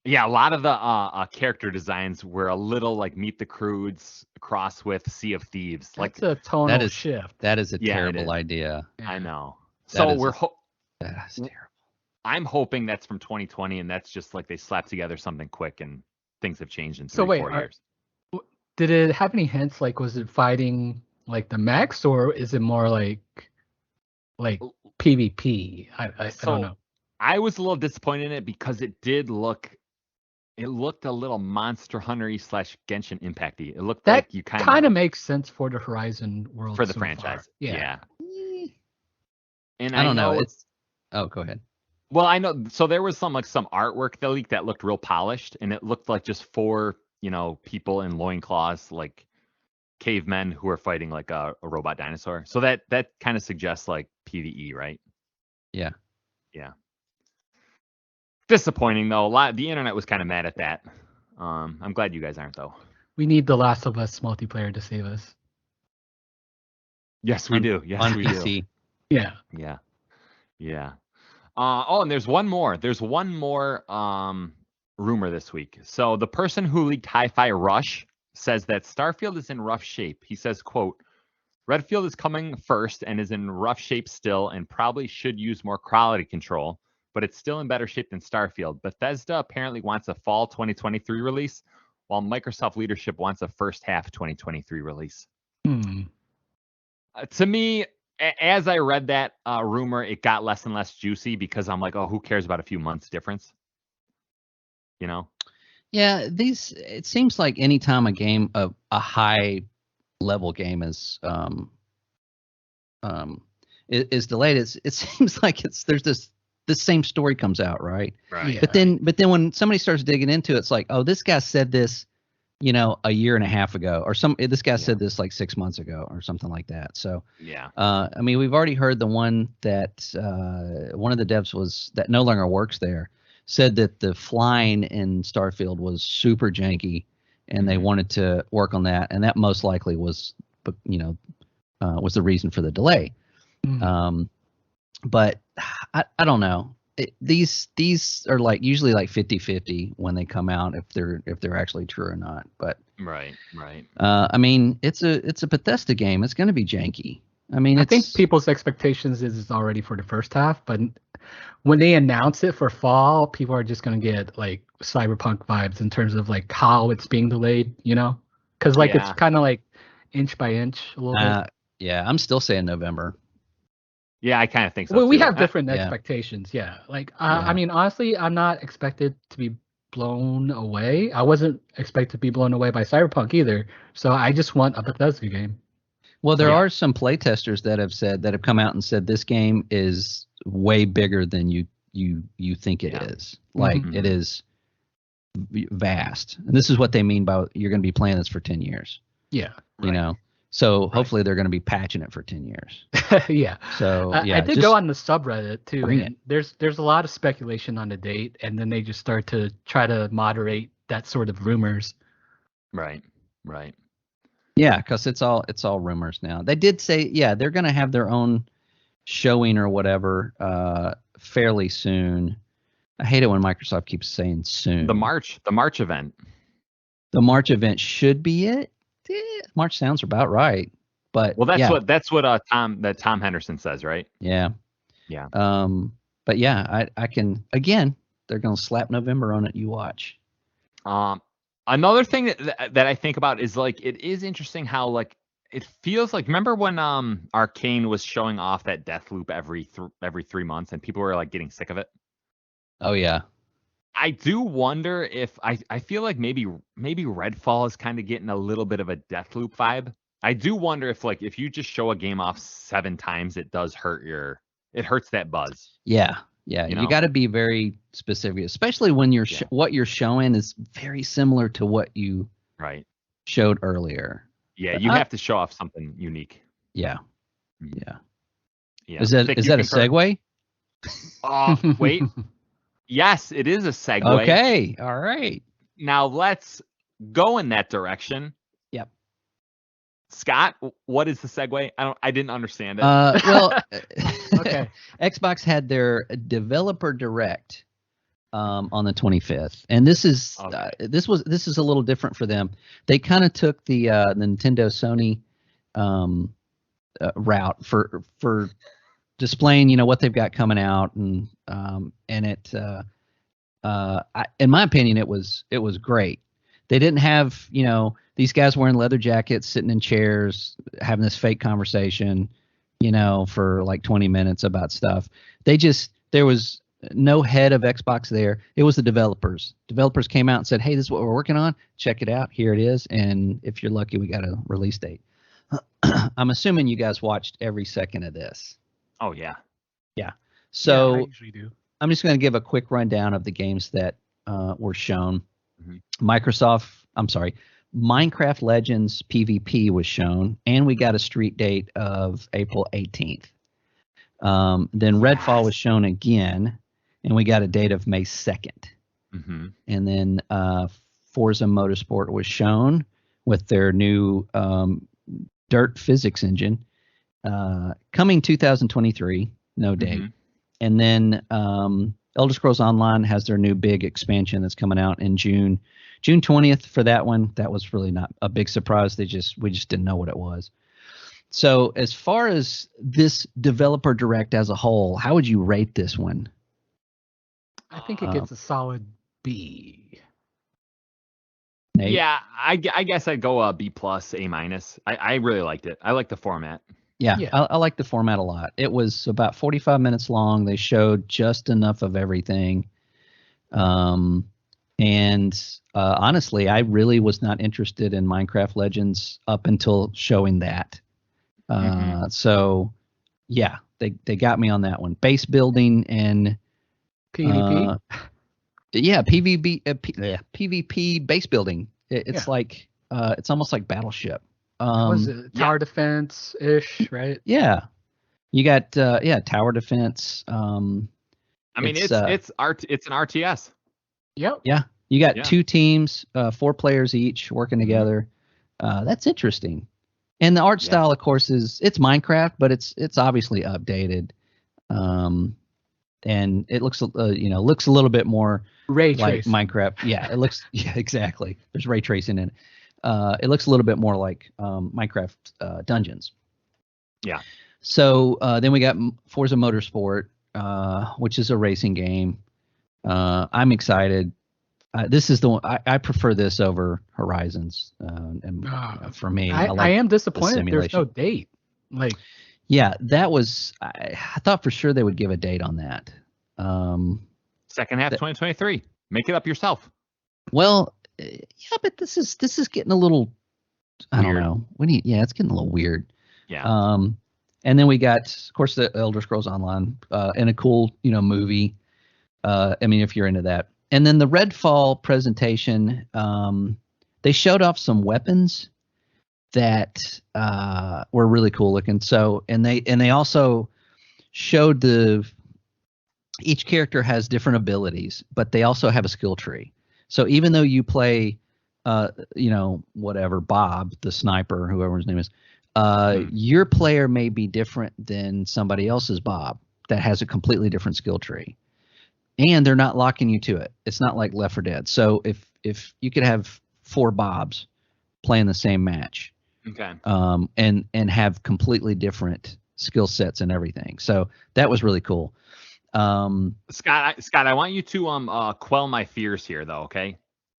Yeah, a lot of the character designs were a little like Meet the Croods cross with Sea of Thieves. Like That's a tonal That is- shift. That is a Yeah, it terrible is. idea. I know. That So is That's terrible. I'm hoping that's from 2020, and that's just like they slapped together something quick, and things have changed in So 3-4 wait, years. Did it have any hints? Like, was it fighting like the mechs, or is it more like PvP? I don't know. I was a little disappointed in it because it looked a little Monster Hunter-y / Genshin Impact-y. It looked That like you kind of makes sense for the Horizon world for the so franchise. far. Yeah. And I don't know. know It's go ahead. well, I know. So there was some artwork that leaked that looked real polished, and it looked like just 4, people in loincloths, like cavemen who are fighting like a robot dinosaur. So that kind of suggests like PvE, right? Yeah. Disappointing though. The internet was kind of mad at that. I'm glad you guys aren't though. We need The Last of Us multiplayer to save us. Yes, we do. Yes, On we do. PC. Yeah. Yeah. And there's one more. There's one more rumor this week. So the person who leaked Hi-Fi Rush says that Starfield is in rough shape. He says, quote, Redfield is coming first and is in rough shape still and probably should use more quality control, but it's still in better shape than Starfield. Bethesda apparently wants a fall 2023 release, while Microsoft leadership wants a first half 2023 release. To me, as I read that rumor, it got less and less juicy because I'm like, oh, who cares about a few months difference? Yeah, it seems like anytime a game, a high level game is delayed, it seems like there's this same story comes out, right? Right. Yeah. But then when somebody starts digging into it, it's like, oh, this guy said this, a year and a half ago, or this guy said this like 6 months ago, or something like that. So Yeah. I mean, we've already heard the one that one of the devs that no longer works there said that the flying in Starfield was super janky, and they wanted to work on that, and that most likely was the reason for the delay. But I don't know. These are usually 50-50 when they come out, if they're actually true or not. But Right. I mean, it's a Bethesda game. It's going to be janky. I mean, I think people's expectations is it's already for the first half, but when they announce it for fall, people are just going to get like Cyberpunk vibes in terms of like how it's being delayed, Because like Yeah. it's kind of like inch by inch a little bit. Yeah, I'm still saying November. Yeah, I kind of think so. Well, we too. have different yeah. expectations. Yeah. Like, Yeah. I mean, honestly, I'm not expected to be blown away. I wasn't expected to be blown away by Cyberpunk either. So I just want a Bethesda game. Well, there Yeah. are some playtesters that have come out and said this game is way bigger than you think it Yeah. is. Like Mhm. it is vast. And this is what they mean by you're going to be playing this for 10 years, Yeah. you Right. know. So hopefully they're going to be patching it for 10 years. Yeah. So yeah, I did just go on the subreddit too. bring And there's a lot of speculation on the date, and then they just start to try to moderate that sort of rumors. Right. Right. yeah, because it's all rumors now. They did say they're going to have their own showing or whatever fairly soon. I hate it when Microsoft keeps saying soon. The March event. The March event should be it. March sounds about right, but Well, that's what Tom Henderson says, right? Yeah. Yeah. But yeah, I can again. They're gonna slap November on it. You watch. Another thing that I think about is like it is interesting how like it feels like remember when Arcane was showing off that death loop every 3 months and people were like getting sick of it. Oh yeah. I do wonder if I feel like maybe Redfall is kind of getting a little bit of a death loop vibe. I do wonder if you just show a game off 7 times, it does hurts that buzz. Yeah. You got to be very specific, especially when what you're showing is very similar to what you showed earlier. Yeah, you have to show off something unique. Yeah. Yeah. Is that a segue? Wait. Yes, it is a segue. Okay. All right. Now let's go in that direction. Yep. Scott, what is the segue? I didn't understand it. Well, Okay. Xbox had their developer direct on the 25th, and this is this is a little different for them. They kind of took the Nintendo Sony route for displaying what they've got coming out, and it in my opinion it was great. They didn't have these guys wearing leather jackets sitting in chairs having this fake conversation for like 20 minutes about stuff. There was no head of Xbox there. It was the developers. Developers came out and said, hey, this is what we're working on. Check it out. Here it is. And if you're lucky, we got a release date. I'm assuming you guys watched every second of this. Oh, yeah. Yeah. So I usually do. I'm just going to give a quick rundown of the games that were shown. Mm-hmm. Minecraft Legends PvP was shown, and we got a street date of April 18th. Then Redfall was shown again, and we got a date of May 2nd. Mm-hmm. And then Forza Motorsport was shown with their new dirt physics engine, coming 2023, no date. Mm-hmm. And then Elder Scrolls Online has their new big expansion that's coming out in June 20th for that one. That was really not a big surprise. We just didn't know what it was. So as far as this developer direct as a whole, how would you rate this one? I think it gets a solid B. Nate? Yeah, I guess I'd go a B+, A-. I really liked it. I like the format. Yeah. Yeah. I like the format a lot. It was about 45 minutes long. They showed just enough of everything. And honestly, I really was not interested in Minecraft Legends up until showing that. So, yeah, they got me on that one. Base building and PvP? PvP base building. It's like it's almost like Battleship. Was it tower defense ish, right? Yeah, you got tower defense. I mean, it's an RTS. Yep. Yeah, you got 2 teams, 4 players each working together. That's interesting. And the art style, of course, it's Minecraft, but it's obviously updated. And it looks a little bit more ray like tracing. Minecraft. Yeah, it looks exactly. There's ray tracing in it. It looks a little bit more like Minecraft Dungeons. Yeah. So then we got Forza Motorsport, which is a racing game. I'm excited. This is the one I prefer this over Horizons, and for me, I like I am disappointed there's no simulation. date. Like, Yeah, that was. I thought for sure they would give a date on that. Second half 2023. Make it up yourself. Well, yeah, but this is getting a little. I don't Weird. know. Yeah, it's getting a little weird. Yeah. And then we got, of course, the Elder Scrolls Online, and a cool, movie. I mean, if you're into that. And then the Redfall presentation, they showed off some weapons that were really cool looking. So, and they also showed each character has different abilities, but they also have a skill tree. So even though you play, whatever, Bob, the sniper, whoever his name is, your player may be different than somebody else's Bob that has a completely different skill tree. And they're not locking you to it. It's not like Left 4 Dead. So if you could have 4 Bobs playing the same match, Okay. and have completely different skill sets and everything. So that was really cool. Scott, I want you to quell my fears here, though. Okay.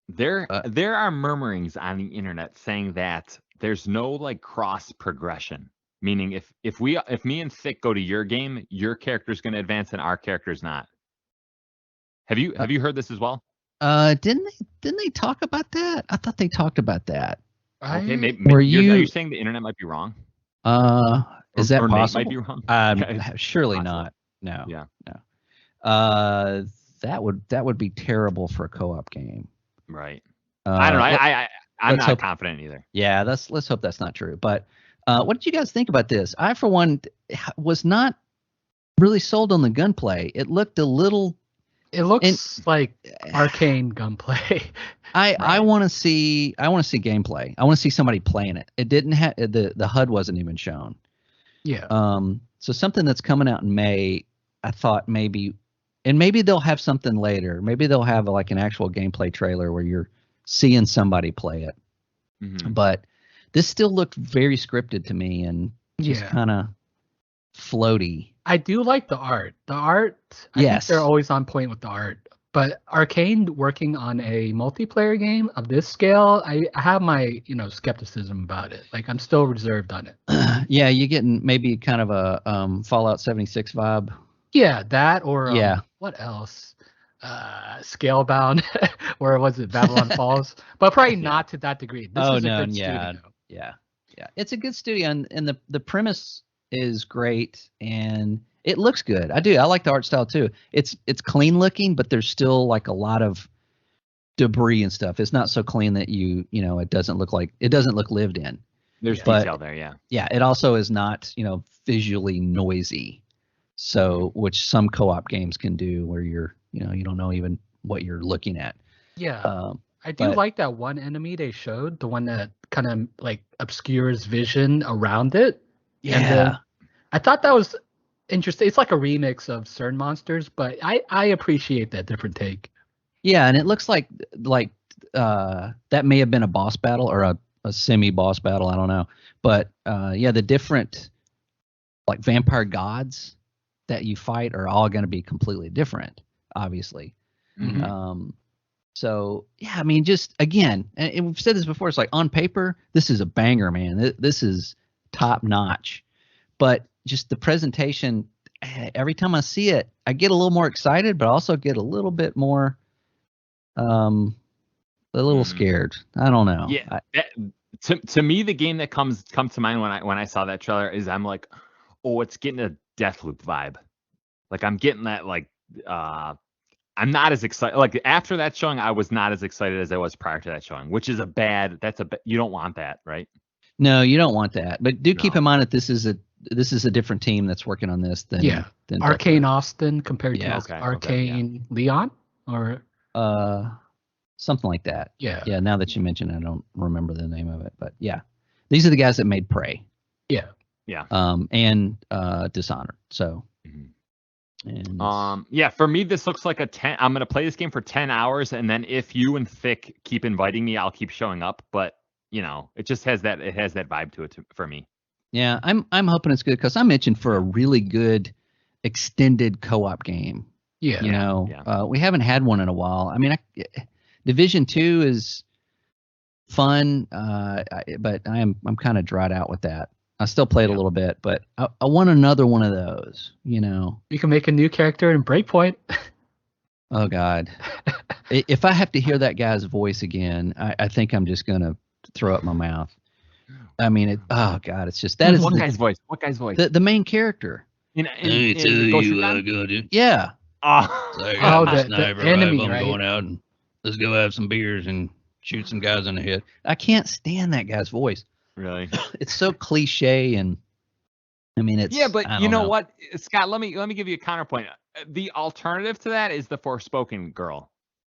There are murmurings on the internet saying that there's no like cross progression. Meaning, if me and Thick go to your game, your character's going to advance and our character's not. Have you heard this as well? Didn't they talk about that? I thought they talked about that. Okay, maybe Are are you you saying the internet might be wrong? Is that or Nate possible? might be wrong. Surely possible. not. No. Yeah. No. That would be terrible for a co-op game. Right. I don't know. I'm let's not hope- confident either. Yeah, let's hope that's not true. But what did you guys think about this? I, for one, was not really sold on the gunplay. It looked a little. it looks like arcane gunplay. I want to see gameplay. I want to see somebody playing it. It didn't have the HUD wasn't even shown. Yeah. So something that's coming out in May, I thought maybe they'll have something later. Maybe they'll have like an actual gameplay trailer where you're seeing somebody play it. Mhm. But this still looked very scripted to me and just Yeah. kind of floaty. I do like the art. I think Yes. they're always on point with the art. But Arcane working on a multiplayer game of this scale, I have my, skepticism about it. Like, I'm still reserved on it. Yeah, you're getting maybe kind of a Fallout 76 vibe. Yeah, that or Yeah. what else? Scalebound, or was it Babylon Falls? But probably not to that degree. This Oh, is a no, good yeah. studio. Yeah. It's a good studio, and the premise is great, and it looks good. I like the art style too. It's clean looking, but there's still like a lot of debris and stuff. It's not so clean that it doesn't look lived in. There's Yeah. But- detail there, yeah. Yeah, it also is not, visually noisy. So, which some co-op games can do where you're, you don't know even what you're looking at. Yeah. I do but- like that one enemy they showed, the one that kind of like obscures vision around it. And then I thought that was interesting. It's like a remix of CERN Monsters, but I appreciate that different take. Yeah, and it looks like that may have been a boss battle or a semi-boss battle. I don't know, but the different like vampire gods that you fight are all going to be completely different, obviously. Mhm. So yeah, I mean, just again, and we've said this before. It's like on paper, this is a banger, man. This is top notch, but just the presentation. Every time I see it, I get a little more excited, but also get a little bit more, a little scared. I don't know. Yeah. To me, the game that comes to mind when I saw that trailer is I'm like, oh, it's getting a Deathloop vibe. Like I'm getting that like I'm not as excited. Like after that showing, I was not as excited as I was prior to that showing, which is you don't want that, right? No, you don't want that. But do keep No. in mind that this is a different team that's working on this than than Arcane Austin compared Yeah. to Okay, Arcane Leon, or something like that. yeah. Yeah. Now that you mention it, I don't remember the name of it, but yeah, these are the guys that made Prey. Yeah. And Dishonored. So. Mhm. And Yeah, for me, this looks like I'm gonna play this game for 10 hours, and then if you and Thick keep inviting me, I'll keep showing up. But it just has that vibe to it for me. yeah, I'm hoping it's good because I'm itching for a really good extended co-op game. Yeah. We haven't had one in a while. I mean, Division 2 is fun, but I'm kind of dried out with that. I still played a little bit, but I want another one of those. You can make a new character in Breakpoint. Oh God, if I have to hear that guy's voice again, I think I'm just gonna throw up my mouth. I mean, oh God, it's just that is what guy's voice? What guy's voice? The main character. In Ghost Recon? Yeah. The enemy, right? I'm going out and let's go have some beers and shoot some guys in the head. I can't stand that guy's voice. Really? It's so cliche, and I mean, it's but you know what, Scott? Let me give you a counterpoint. The alternative to that is the Forspoken girl.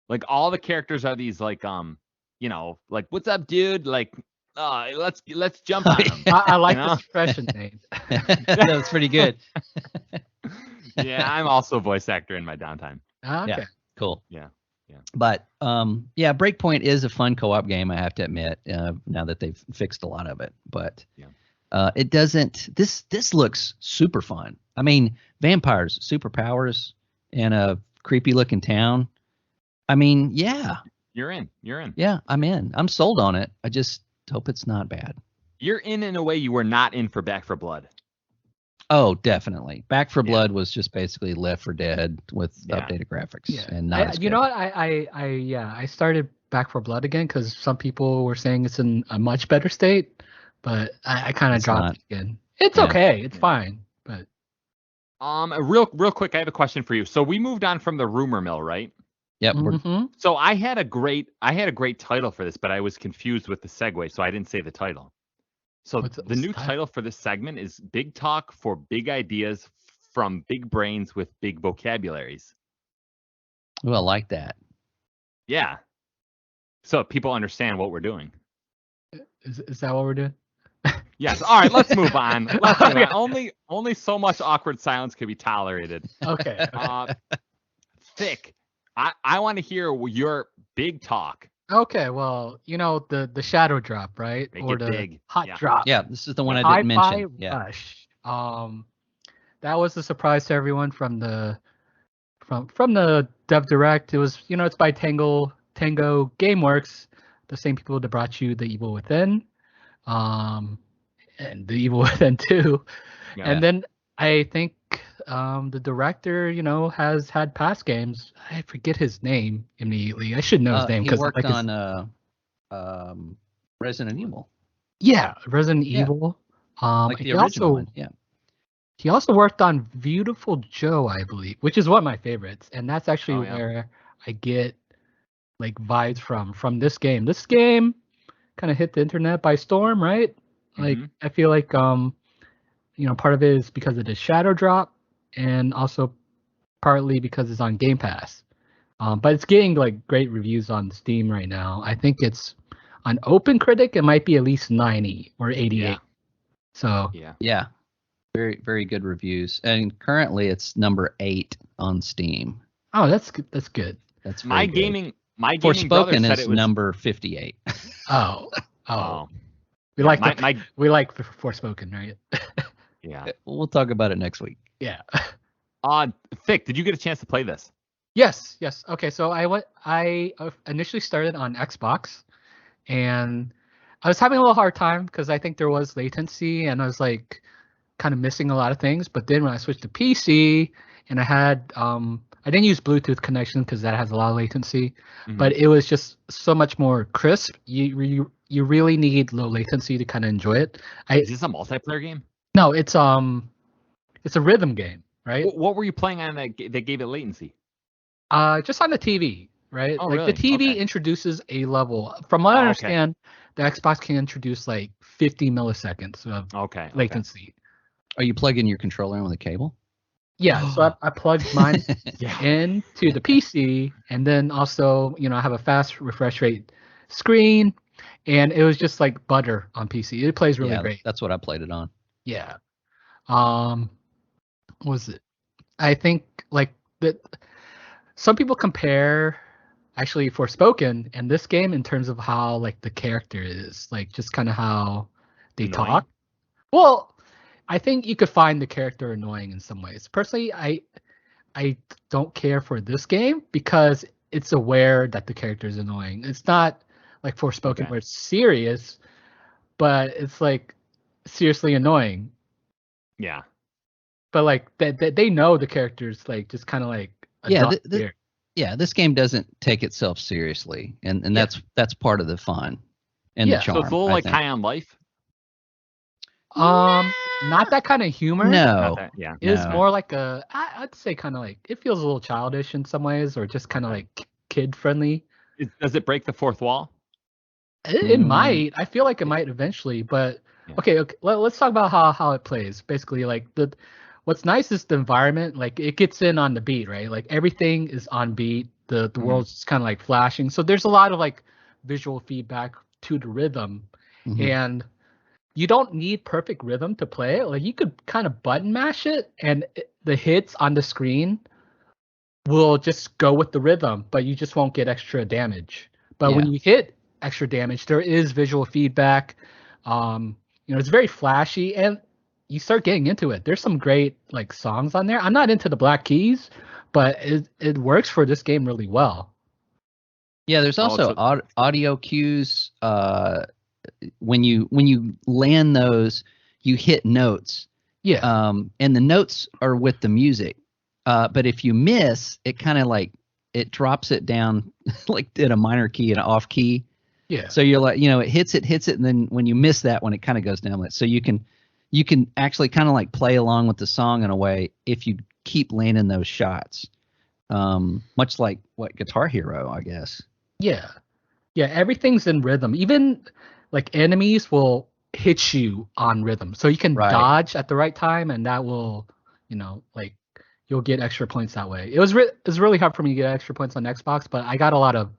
Like all the characters are these like like what's up, dude? Like let's jump on him. I like this expression, Nate. That was pretty good. Yeah, I'm also a voice actor in my downtime. Okay. Yeah, cool. Yeah. But Breakpoint is a fun co-op game, I have to admit. Now that they've fixed a lot of it, but it doesn't. This looks super fun. I mean, vampires, superpowers, in a creepy looking town. I mean, yeah. You're in. Yeah, I'm in. I'm sold on it. I just hope it's not bad. You're in a way you were not in for Back 4 Blood. Oh, definitely. Back 4 Blood was just basically Left 4 Dead with updated graphics. Yeah. And not you know what? I started Back 4 Blood again because some people were saying it's in a much better state, but I kind of dropped it again. It's okay. It's fine. But real quick, I have a question for you. So we moved on from the rumor mill, right? Yep. So I had a great title for this, but I was confused with the segue, so I didn't say the title. So the new title for this segment is Big Talk for Big Ideas from Big Brains with Big Vocabularies. Oh, I like that. Yeah. So people understand what we're doing. Is that what we're doing? Yes. All right, let's move on. Only so much awkward silence can be tolerated. Okay. Thick. I want to hear your big talk. Okay, well, the shadow drop, right? Make or it the big. hot drop. Yeah, this is the one I didn't mention. Rush. That was a surprise to everyone from the Dev Direct. It was, it's by Tango GameWorks, the same people that brought you The Evil Within, and The Evil Within 2. Yeah. And then I think the director, has had past games. I forget his name immediately. I should know his name because he worked on Resident Evil. Yeah, Resident Evil. Like the original one. Yeah. He also worked on Beautiful Joe, I believe, which is one of my favorites, and that's actually where I get like vibes from this game. This game kind of hit the internet by storm, right? Like I feel like part of it is because of the shadow drop, and also partly because it's on Game Pass. But it's getting like great reviews on Steam right now. I think it's on OpenCritic. It might be at least 90 or 88. Yeah. So yeah, very very good reviews. And currently it's number 8 on Steam. Oh, that's good. That's good. That's my good. gaming. My gaming brother said is number 58. Oh. We like Forspoken, right? Yeah. We'll talk about it next week. Yeah. Thick, did you get a chance to play this? Yes. Okay, so I initially started on Xbox, and I was having a little hard time because I think there was latency, and I was like kind of missing a lot of things. But then when I switched to PC, and I had I didn't use Bluetooth connection because that has a lot of latency, but it was just so much more crisp. You really need low latency to kind of enjoy it. Is this a multiplayer game? No, it's a rhythm game, right? What were you playing on that gave it latency? Just on the TV, right? Oh, like really? The TV introduces a level. From what I understand, the Xbox can introduce like 50 milliseconds of latency. Are you plugging your controller in with a cable? Yeah, so I plugged mine into the PC, and then also, I have a fast refresh rate screen, and it was just like butter on PC. It plays really great. That's what I played it on. Yeah. What was it? I think like that. Some people compare actually Forspoken and this game in terms of how like the character is, like just kind of how they talk. Well, I think you could find the character annoying in some ways. Personally, I don't care for this game because it's aware that the character is annoying. It's not like Forspoken where it's serious, but it's like seriously annoying. Yeah. But like they know the character's like just kind of like this game doesn't take itself seriously, and that's part of the fun and the charm. So it's a little like High on Life. Not that kind of humor. No. It is more like I'd say kind of like, it feels a little childish in some ways, or just kind of like kid friendly. Does it break the fourth wall? It might. I feel like it might eventually, but okay. Let's talk about how it plays. Basically, like what's nice is the environment. Like it gets in on the beat, right? Like everything is on beat. The world's just kind of like flashing. So there's a lot of like visual feedback to the rhythm, and you don't need perfect rhythm to play it. Like you could kind of button mash it, and the hits on the screen will just go with the rhythm, but you just won't get extra damage. But when you hit extra damage, there is visual feedback. It's very flashy, and you start getting into it. There's some great like songs on there. I'm not into the Black Keys, but it works for this game really well. Yeah, there's also audio cues. When you land those, you hit notes. Yeah. And the notes are with the music. But if you miss, it kind of like it drops it down like in a minor key and an off key. Yeah. So you're like, it hits it, and then when you miss that one, it kind of goes down. So you can actually kind of like play along with the song in a way if you keep landing those shots. Much like what Guitar Hero, I guess. Yeah. Yeah, everything's in rhythm. Even like enemies will hit you on rhythm. So you can dodge at the right time, and that will, like you'll get extra points that way. It was really hard for me to get extra points on Xbox, but I got a lot of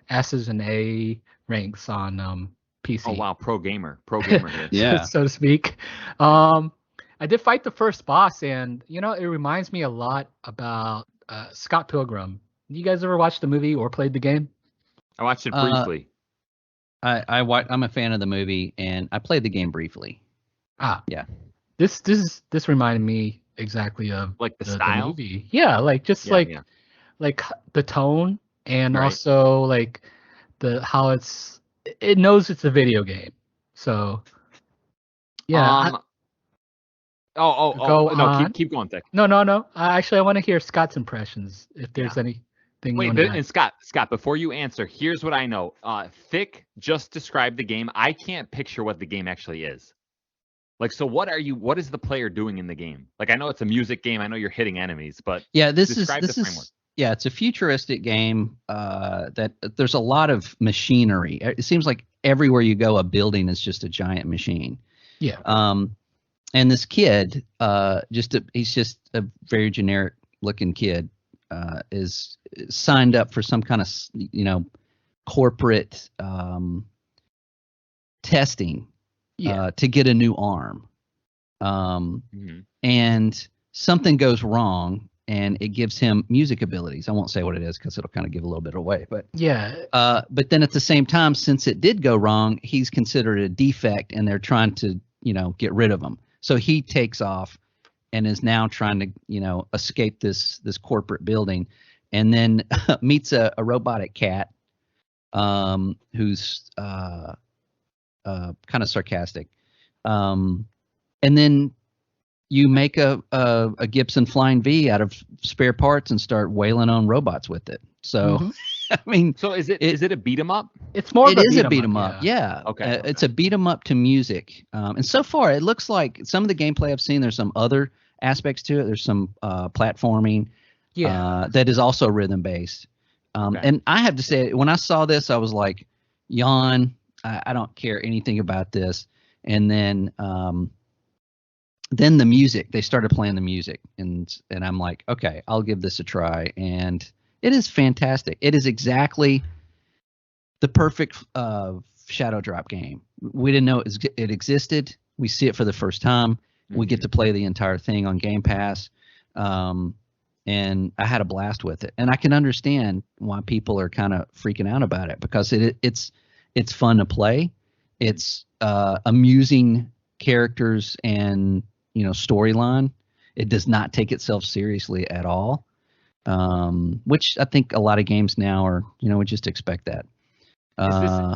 S's and A ranks on PC. Oh wow, pro gamer here. Yeah, so to speak. I did fight the first boss, and it reminds me a lot about Scott Pilgrim. You guys ever watched the movie or played the game? I watched it briefly. I'm a fan of the movie, and I played the game briefly. Yeah. This reminded me exactly of like the style. The movie. Yeah, like just like the tone, and also like how it knows it's a video game. So yeah. No, keep going, Thick. No. Actually, I want to hear Scott's impressions if there's anything. Wait, and Scott, before you answer, here's what I know. Thick just described the game. I can't picture what the game actually is. Like, so what is the player doing in the game? Like, I know it's a music game. I know you're hitting enemies, but this is it's a futuristic game that there's a lot of machinery. It seems like everywhere you go, a building is just a giant machine. Yeah. And this kid, he's just a very generic looking kid. Is signed up for some kind of corporate testing to get a new arm, and something goes wrong, and it gives him music abilities. I won't say what it is because it'll kind of give a little bit away, but but then at the same time, since it did go wrong, he's considered a defect, and they're trying to get rid of him. So he takes off and is now trying to, escape this corporate building, and then meets a robotic cat, who's kind of sarcastic, and then you make a Gibson Flying V out of spare parts and start wailing on robots with it. So, I mean, so is it a beat 'em up? It's more. It is a beat 'em up. Yeah. Okay. It's a beat 'em up to music, and so far it looks like some of the gameplay I've seen. There's some other aspects to it. There's some platforming that is also rhythm based. And I have to say, when I saw this, I was like, yawn. I don't care anything about this. And then the music, they started playing the music, and I'm like, okay, I'll give this a try. And it is fantastic. It is exactly the perfect Shadow Drop game. We didn't know it existed. We see it for the first time. We get to play the entire thing on Game Pass, and I had a blast with it. And I can understand why people are kind of freaking out about it, because it's fun to play. It's amusing characters and storyline. It does not take itself seriously at all. which I think a lot of games now are, we just expect that.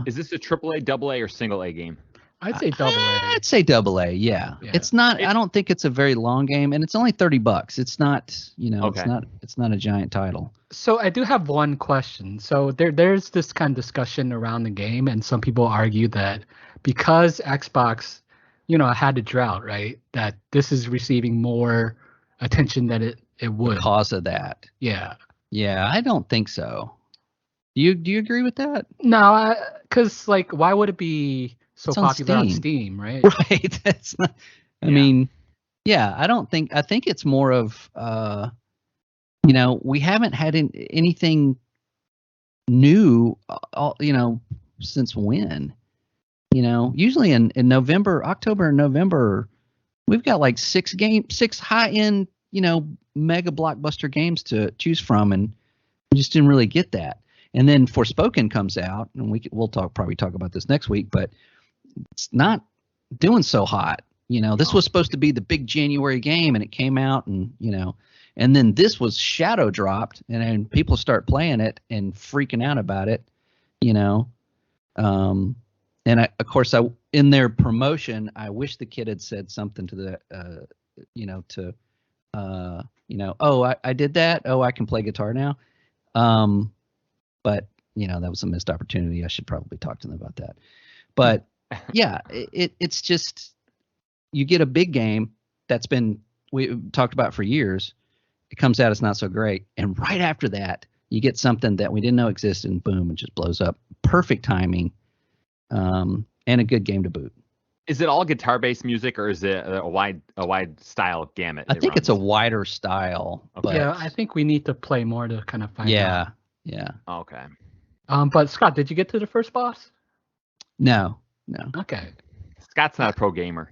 Is this a AAA, AA, or single A game? I'd say double A. I'd say AA. Yeah. It's not. I don't think it's a very long game, and it's only $30. It's not. Okay. It's not a giant title. So I do have one question. So there's this kind of discussion around the game, and some people argue that because Xbox, had a drought, right? That this is receiving more attention than it would because of that. Yeah. Yeah, I don't think so. Do you agree with that? No, because why would it be so popular on Steam, right? Right. That's not. I mean, yeah. I think it's more of we haven't had anything new, since when? Usually in October and November, we've got like six high-end, mega blockbuster games to choose from, and we just didn't really get that. And then Forspoken comes out, and we'll probably talk about this next week, but it's not doing so hot. This was supposed to be the big January game, and it came out, and and then this was shadow dropped, and then people start playing it and freaking out about it, And of course, in their promotion, I wish the kid had said something to the, oh, I did that. Oh, I can play guitar now. But that was a missed opportunity. I should probably talk to them about that. But yeah, it's just, you get a big game that's been we talked about for years. It comes out, it's not so great, and right after that, you get something that we didn't know existed, and boom, it just blows up. Perfect timing. And a good game to boot. Is it all guitar-based music, or is it a wide style gamut? I think it's a wider style. Okay. But Yeah, I think we need to play more to kind of find out. Yeah. Okay. But Scott, did you get to the first boss? No. Okay. Scott's not a pro gamer.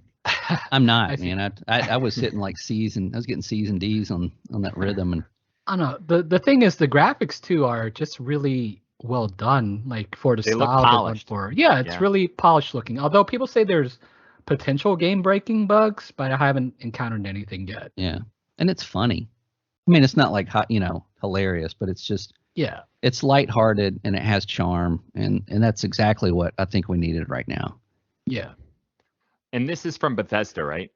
I'm not, man. I was hitting like C's, and I was getting C's and D's on that rhythm. And I don't know. The thing is, the graphics too are just really well done, like for the They style look they're polished. going for. Yeah, it's really polished looking. Although people say there's potential game breaking bugs, but I haven't encountered anything yet. yeah, and it's funny. I mean, it's not like hilarious, but it's just it's lighthearted and it has charm, and that's exactly what I think we needed right now. Yeah. And this is from Bethesda, right?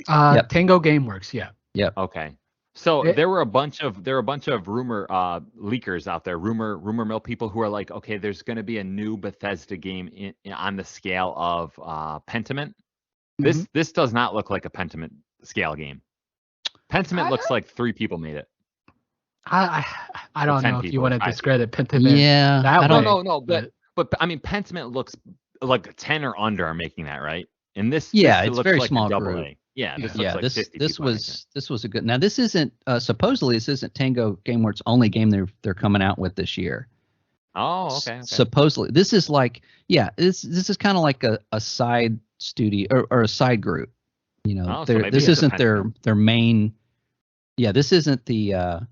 Yep. Tango Gameworks, yeah. Yep. Okay. So there were a bunch of rumor leakers out there, rumor mill people who are like, okay, there's going to be a new Bethesda game on the scale of Pentiment. This does not look like a Pentiment scale game. Pentiment looks like 3 people made it. I don't know if you people, want to discredit Pentiment. Yeah, that I way. don't No, but I mean, Pentiment looks like 10 or under are making that, right? And this it's looks very like small double group. A. Yeah, this looks Yeah, like 50 this people, I think. was a good. Now this isn't supposedly this isn't Tango Gameworks' only game they're coming out with this year. Oh, okay. Supposedly this is like this is kind of like a side studio or a side group. So maybe this it's a isn't their main. Yeah, this isn't the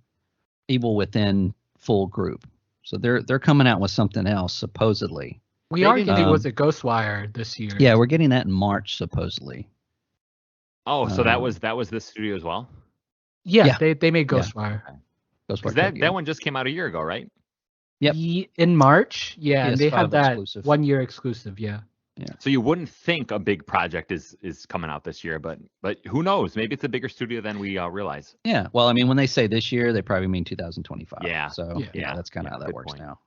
Evil Within full group. So they're coming out with something else supposedly. We are getting was it Ghostwire this year. Yeah, we're getting that in March supposedly. Oh, so that was this studio as well? Yeah. They made Ghostwire. Ghostwire That one just came out a year ago, right? Yep. In March, and they PS5 had that exclusive. 1 year exclusive, yeah. So you wouldn't think a big project is coming out this year, but who knows? Maybe it's a bigger studio than we realize. Yeah. Well, I mean, when they say this year, they probably mean 2025. Yeah. So that's kind of how that good works point. now.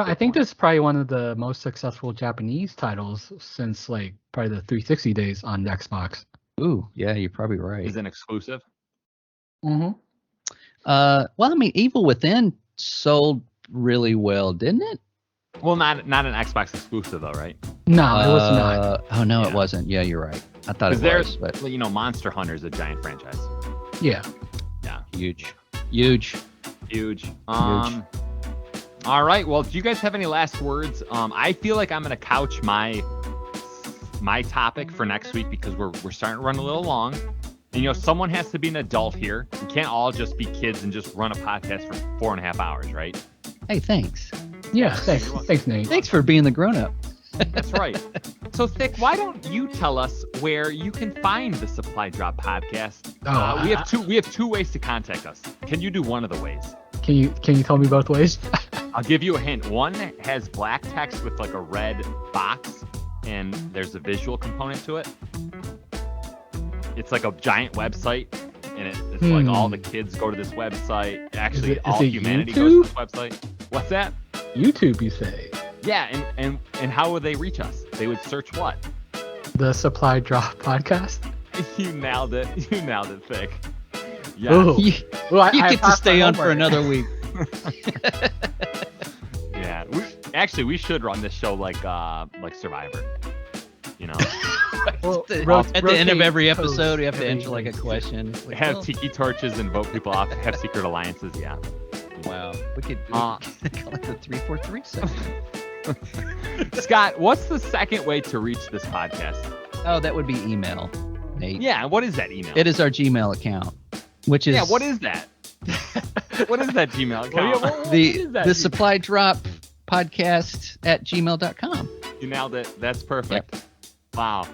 I think this is probably one of the most successful Japanese titles since probably the 360 days on Xbox. Ooh, yeah, you're probably right. Is it an exclusive? Mm-hmm. Well, I mean, Evil Within sold really well, didn't it? Well, not an Xbox exclusive though, right? No, it was not. Oh no, Yeah. it wasn't. Yeah, you're right. I thought it Because was, but Monster Hunter is a giant franchise. Yeah. huge. All right. Well, do you guys have any last words? I feel like I'm gonna couch my topic for next week because we're starting to run a little long. And someone has to be an adult here. We can't all just be kids and just run a podcast for 4.5 hours, right? Hey, thanks. Yeah, thanks, Nate. Thanks for being the grown-up. That's right. So, Thick, why don't you tell us where you can find the Supply Drop podcast? We have two ways to contact us. Can you do one of the ways? Can you tell me both ways? I'll give you a hint. One has black text with like a red box, and there's a visual component to it. It's like a giant website, and it's like all the kids go to this website. Actually, all humanity goes to this website. What's that? YouTube, you say? Yeah, and how would they reach us? They would search what? The Supply Drop Podcast. You nailed it. You nailed it, Thick. Yeah. Ooh. You Well, get to stay on for another week. Yeah. We should run this show like Survivor. You know, Well, At the end of every rotate episode, we have to hosts answer like a every question. Like, have well, tiki torches and vote people off. Have secret alliances. Yeah. wow. We could call it the 343 segment. Scott, what's the second way to reach this podcast? Oh, that would be email, Nate. Yeah. What is that email? It is our Gmail account, which is What is that? What is that Gmail account? the Supply Drop Podcast at gmail.com. You nailed it. That's perfect. Yep. Wow.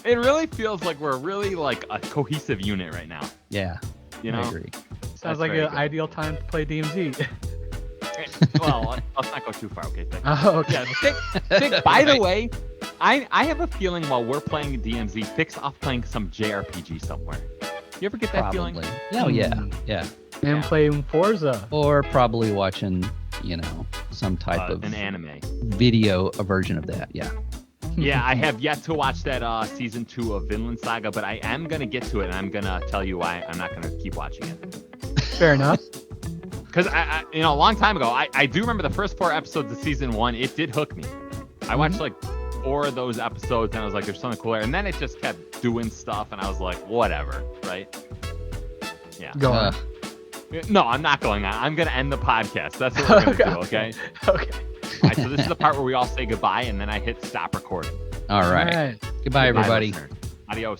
It really feels like we're really like a cohesive unit right now. Yeah. You know? I agree. Sounds like an ideal time to play DMZ. Well, let's not go too far, okay? Oh, okay. Thick, by the way, I have a feeling while we're playing DMZ, Thick's off playing some JRPG somewhere. You ever get that feeling? Oh, yeah. Yeah. And playing Forza. Or probably watching, some type of an anime video, a version of that. Yeah. Yeah, I have yet to watch that season 2 of Vinland Saga, but I am gonna get to it, and I'm gonna tell you why I'm not gonna keep watching it. Fair enough. Because I a long time ago, I do remember the first 4 episodes of season 1. It did hook me. I watched like 4 of those episodes, and I was like, "There's something cooler," and then it just kept doing stuff, and I was like, "Whatever," right? Yeah. Go on. No, I'm not going on. I'm gonna end the podcast. That's what we're gonna do. Okay. Okay. All right, so this is the part where we all say goodbye, and then I hit stop recording. All right. Goodbye, everybody. Listeners. Adios.